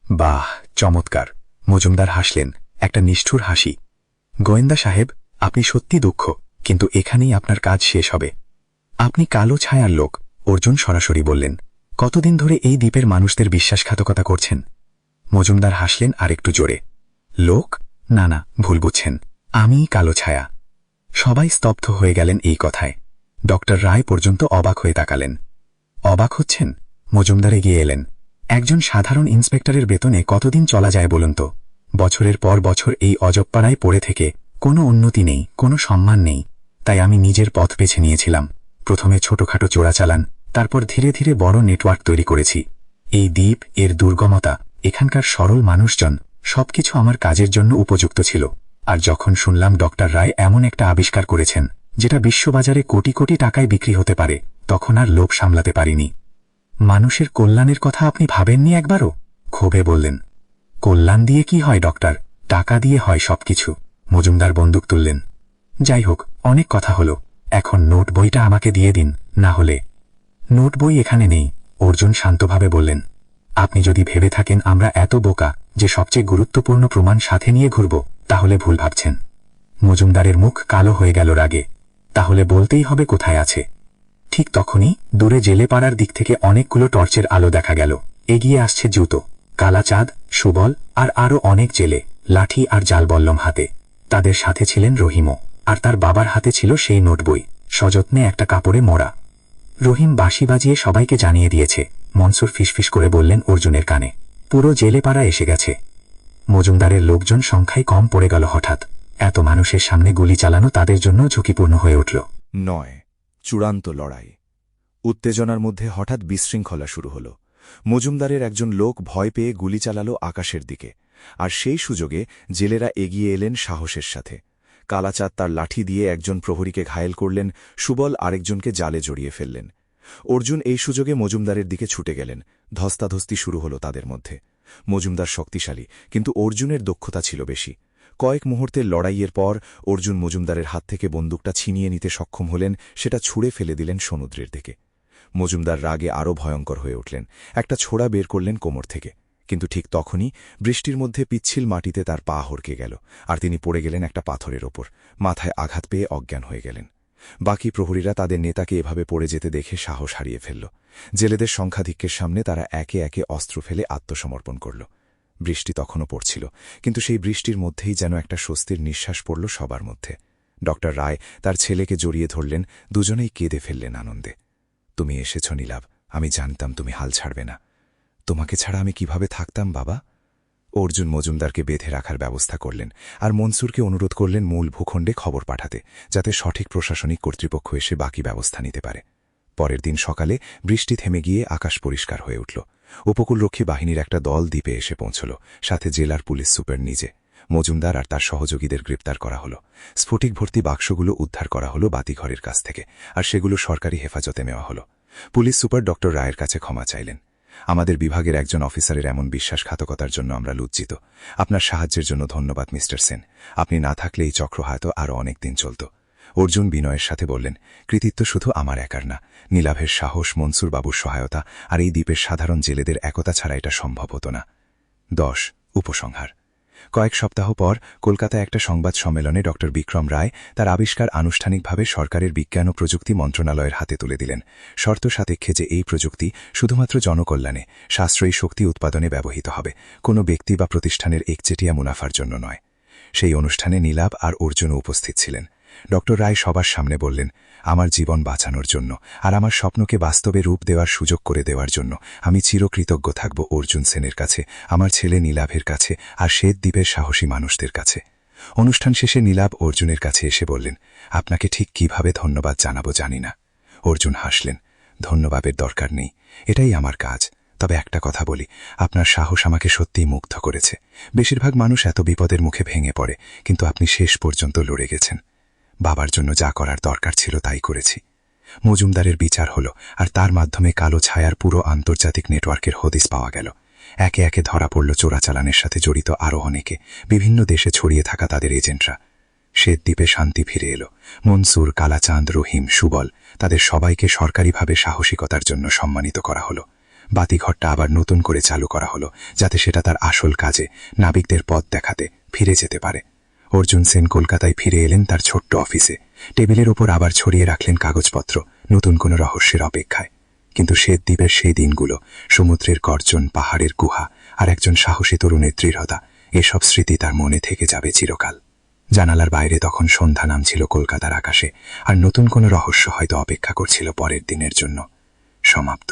বাহ, চমৎকার! মজুমদার হাসলেন, একটা নিষ্ঠুর হাসি। গোয়েন্দা সাহেব, আপনি সত্যি দুঃখ, কিন্তু এখানেই আপনার কাজ শেষ হবে। আপনি কালো ছায়ার লোক, অর্জুন সরাসরি বললেন। কতদিন ধরে এই দ্বীপের মানুষদের বিশ্বাসঘাতকতা করছেন? মজুমদার হাসলেন আরেকটু জোরে। লোক? না না, ভুল বুঝছেন, আমিই কালো ছায়া। সবাই স্তব্ধ হয়ে গেলেন এই কথায়। ডক্টর রায় পর্যন্ত অবাক হয়ে তাকালেন। অবাক হচ্ছেন? মজুমদার এগিয়ে এলেন। একজন সাধারণ ইন্সপেক্টরের বেতনে কতদিন চলা যায় বলুন তো? বছরের পর বছর এই অজপাড়ায় পড়ে থেকে কোনো উন্নতি নেই, কোনো সম্মান নেই। তাই আমি নিজের পথ বেছে নিয়েছিলাম। প্রথমে ছোটখাটো চোরাচালান, তারপর ধীরে ধীরে বড় নেটওয়ার্ক তৈরি করেছি। এই দ্বীপ, এর দুর্গমতা, এখানকার সরল মানুষজন, সবকিছু আমার কাজের জন্য উপযুক্ত ছিল। আর যখন শুনলাম ডক্টর রায় এমন একটা আবিষ্কার করেছেন যেটা বিশ্ববাজারে কোটি কোটি টাকায় বিক্রি হতে পারে, তখন আর লোভ সামলাতে পারিনি। মানুষের কল্যাণের কথা আপনি ভাবেননি একবারও? ক্ষোভে বললেন। কল্যাণ দিয়ে কি হয় ডক্টর? টাকা দিয়ে হয় সবকিছু। মজুমদার বন্দুক তুললেন। যাই হোক, অনেক কথা হলো, এখন নোট বইটা আমাকে দিয়ে দিন, না হলে। নোট বই এখানে নেই, অর্জুন শান্তভাবে বললেন। আপনি যদি ভেবে থাকেন আমরা এত বোকা যে সবচেয়ে গুরুত্বপূর্ণ প্রমাণ সাথে নিয়ে ঘুরব, তাহলে ভুল ভাবছেন। মজুমদারের মুখ কালো হয়ে গেল রাগে। তাহলে বলতেই হবে কোথায় আছে। ঠিক তখনই দূরে জেলে পাড়ার দিক থেকে অনেকগুলো টর্চের আলো দেখা গেল। এগিয়ে আসছে জুতো, কালাচাঁদ, সুবল আর আরও অনেক জেলে, লাঠি আর জালবল্লম হাতে। তাদের সাথে ছিলেন রহিমও, আর তার বাবার হাতে ছিল সেই নোট বই, সযত্নে একটা কাপড়ে মোড়া। রহিম বাঁশি বাজিয়ে সবাইকে জানিয়ে দিয়েছে, মনসুর ফিসফিস করে বললেন অর্জুনের কানে। পুরো জেলে পাড়া এসে গেছে। মজুমদারের লোকজন সংখ্যায় কম পড়ে গেল হঠাৎ। এত মানুষের সামনে গুলি চালানো তাদের জন্য ঝুঁকিপূর্ণ হয়ে উঠল। 9 চূড়ান্ত লড়াই। উত্তেজনার মধ্যে হঠাৎ বিশৃঙ্খলা শুরু হল। মজুমদারের একজন লোক ভয় পেয়ে গুলি চালাল আকাশের দিকে, আর সেই সুযোগে জেলেরা এগিয়ে এলেন সাহসের সাথে। কালাচাঁদ তার লাঠি দিয়ে একজন প্রহরীকে ঘায়েল করলেন, সুবল আরেকজনকে জালে জড়িয়ে ফেললেন। অর্জুন এই সুযোগে মজুমদারের দিকে ছুটে গেলেন। ধস্তাধস্তি শুরু হল তাদের মধ্যে। মজুমদার শক্তিশালী, কিন্তু অর্জুনের দক্ষতা ছিল বেশি। কয়েক মুহূর্তের লড়াইয়ের পর অর্জুন মজুমদারের হাত থেকে বন্দুকটা ছিনিয়ে নিতে সক্ষম হলেন, সেটা ছুঁড়ে ফেলে দিলেন সমুদ্রের দিকে। মজুমদার রাগে আরও ভয়ঙ্কর হয়ে উঠলেন, একটা ছোড়া বের করলেন কোমর থেকে। কিন্তু ঠিক তখনই বৃষ্টির মধ্যে পিচ্ছিল মাটিতে তার পা হড়কে গেল, আর তিনি পড়ে গেলেন একটা পাথরের ওপর। মাথায় আঘাত পেয়ে অজ্ঞান হয়ে গেলেন। বাকি প্রহরীরা তাদের নেতাকে এভাবে পড়ে যেতে দেখে সাহস হারিয়ে ফেলল। জেলেদের সংখ্যাধিক্যের সামনে তারা একে একে অস্ত্র ফেলে আত্মসমর্পণ করল। বৃষ্টি তখনও পড়ছিল, কিন্তু সেই বৃষ্টির মধ্যেই যেন একটা স্বস্তির নিঃশ্বাস পড়ল সবার মধ্যে। ডক্টর রায় তার ছেলেকে জড়িয়ে ধরলেন, দুজনেই কেঁদে ফেললেন আনন্দে। তুমি এসেছ নীলাভ, আমি জানতাম তুমি হাল ছাড়বে না। তোমাকে ছাড়া আমি কিভাবে থাকতাম বাবা? অর্জুন মজুমদারকে বেঁধে রাখার ব্যবস্থা করলেন, আর মনসুরকে অনুরোধ করলেন মূল ভূখণ্ডে খবর পাঠাতে, যাতে সঠিক প্রশাসনিক কর্তৃপক্ষ এসে বাকি ব্যবস্থা নিতে পারে। পরের দিন সকালে বৃষ্টি থেমে গিয়ে আকাশ পরিষ্কার হয়ে উঠল। উপকূলরক্ষী বাহিনীর একটা দল দ্বীপে এসে পৌঁছল, সাথে জেলার পুলিশ সুপার নিজে। মজুমদার আর তার সহযোগীদের গ্রেপ্তার করা হল। স্ফটিক ভর্তি বাক্সগুলো উদ্ধার করা হল বাতিঘরের কাছ থেকে, আর সেগুলো সরকারি হেফাজতে নেওয়া হল। পুলিশ সুপার ডক্টর রায়ের কাছে ক্ষমা চাইলেন। আমাদের বিভাগের একজন অফিসারের এমন বিশ্বাসঘাতকতার জন্য আমরা লজ্জিত। আপনার সাহায্যের জন্য ধন্যবাদ মিস্টার সেন। আপনি না থাকলে এই চক্র হয়তো আরও অনেক দিন চলত। অর্জুন বিনয়ের সাথে বললেন, কৃতিত্ব শুধু আমার একার না। নীলাভের সাহস, মনসুর বাবুর সহায়তা আর এই দ্বীপের সাধারণ জেলেদের একতা ছাড়া এটা সম্ভব হতো না। 10. উপসংহার। কয়েক সপ্তাহ পর কলকাতায় একটা সংবাদ সম্মেলনে ড বিক্রম রায় তার আবিষ্কার আনুষ্ঠানিকভাবে সরকারের বিজ্ঞান ও প্রযুক্তি মন্ত্রণালয়ের হাতে তুলে দিলেন, শর্ত সাপেক্ষে যে এই প্রযুক্তি শুধুমাত্র জনকল্যাণে, সাশ্রয়ী শক্তি উৎপাদনে ব্যবহৃত হবে, কোনো ব্যক্তি বা প্রতিষ্ঠানের একচেটিয়া মুনাফার জন্য নয়। সেই অনুষ্ঠানে নীলাভ আর অর্জুনও উপস্থিত ছিলেন। ড রায় সবার সামনে বললেন, আমার জীবন বাঁচানোর জন্য আর আমার স্বপ্নকে বাস্তবে রূপ দেওয়ার সুযোগ করে দেওয়ার জন্য আমি চিরকৃতজ্ঞ থাকব অর্জুন সেনের কাছে, আমার ছেলে নীলাভের কাছে আর শ্বেত দ্বীপের সাহসী মানুষদের কাছে। অনুষ্ঠান শেষে নীলাভ অর্জুনের কাছে এসে বললেন, আপনাকে ঠিক কিভাবে ধন্যবাদ জানাবো জানি না। অর্জুন হাসলেন, ধন্যবাদের দরকার নেই, এটাই আমার কাজ। তবে একটা কথা বলি, আপনার সাহস আমাকে সত্যিই মুগ্ধ করেছে। বেশিরভাগ মানুষ এত বিপদের মুখে ভেঙে পড়ে, কিন্তু আপনি শেষ পর্যন্ত লড়ে গেছেন। বাবার জন্য যা করার দরকার ছিল তাই করেছি। মজুমদারের বিচার হল, আর তার মাধ্যমে কালো ছায়ার পুরো আন্তর্জাতিক নেটওয়ার্কের হদিস পাওয়া গেল। একে একে ধরা পড়ল চোরাচালানের সাথে জড়িত আরও অনেকে, বিভিন্ন দেশে ছড়িয়ে থাকা তাদের এজেন্টরা। শ্বেত দ্বীপে শান্তি ফিরে এলো। মনসুর, কালাচাঁদ, রহিম, সুবল, তাদের সবাইকে সরকারিভাবে সাহসিকতার জন্য সম্মানিত করা হলো। বাতিঘরটা আবার নতুন করে চালু করা হলো, যাতে সেটা তার আসল কাজে, নাবিকদের পথ দেখাতে, ফিরে যেতে পারে। অর্জুন সেন কলকাতায় ফিরে এলেন তার ছোট্ট অফিসে। টেবিলের ওপর আবার ছড়িয়ে রাখলেন কাগজপত্র, নতুন কোনো রহস্যের অপেক্ষায়। কিন্তু শ্বেত দ্বীপের সেই দিনগুলো, সমুদ্রের গর্জন, পাহাড়ের গুহা আর একজন সাহসী তরুণের দৃঢ়তা, এসব স্মৃতি তার মনে থেকে যাবে চিরকাল। জানালার বাইরে তখন সন্ধ্যা নামছিল কলকাতার আকাশে, আর নতুন কোনো রহস্য হয়তো অপেক্ষা করছিল পরের দিনের জন্য। সমাপ্ত।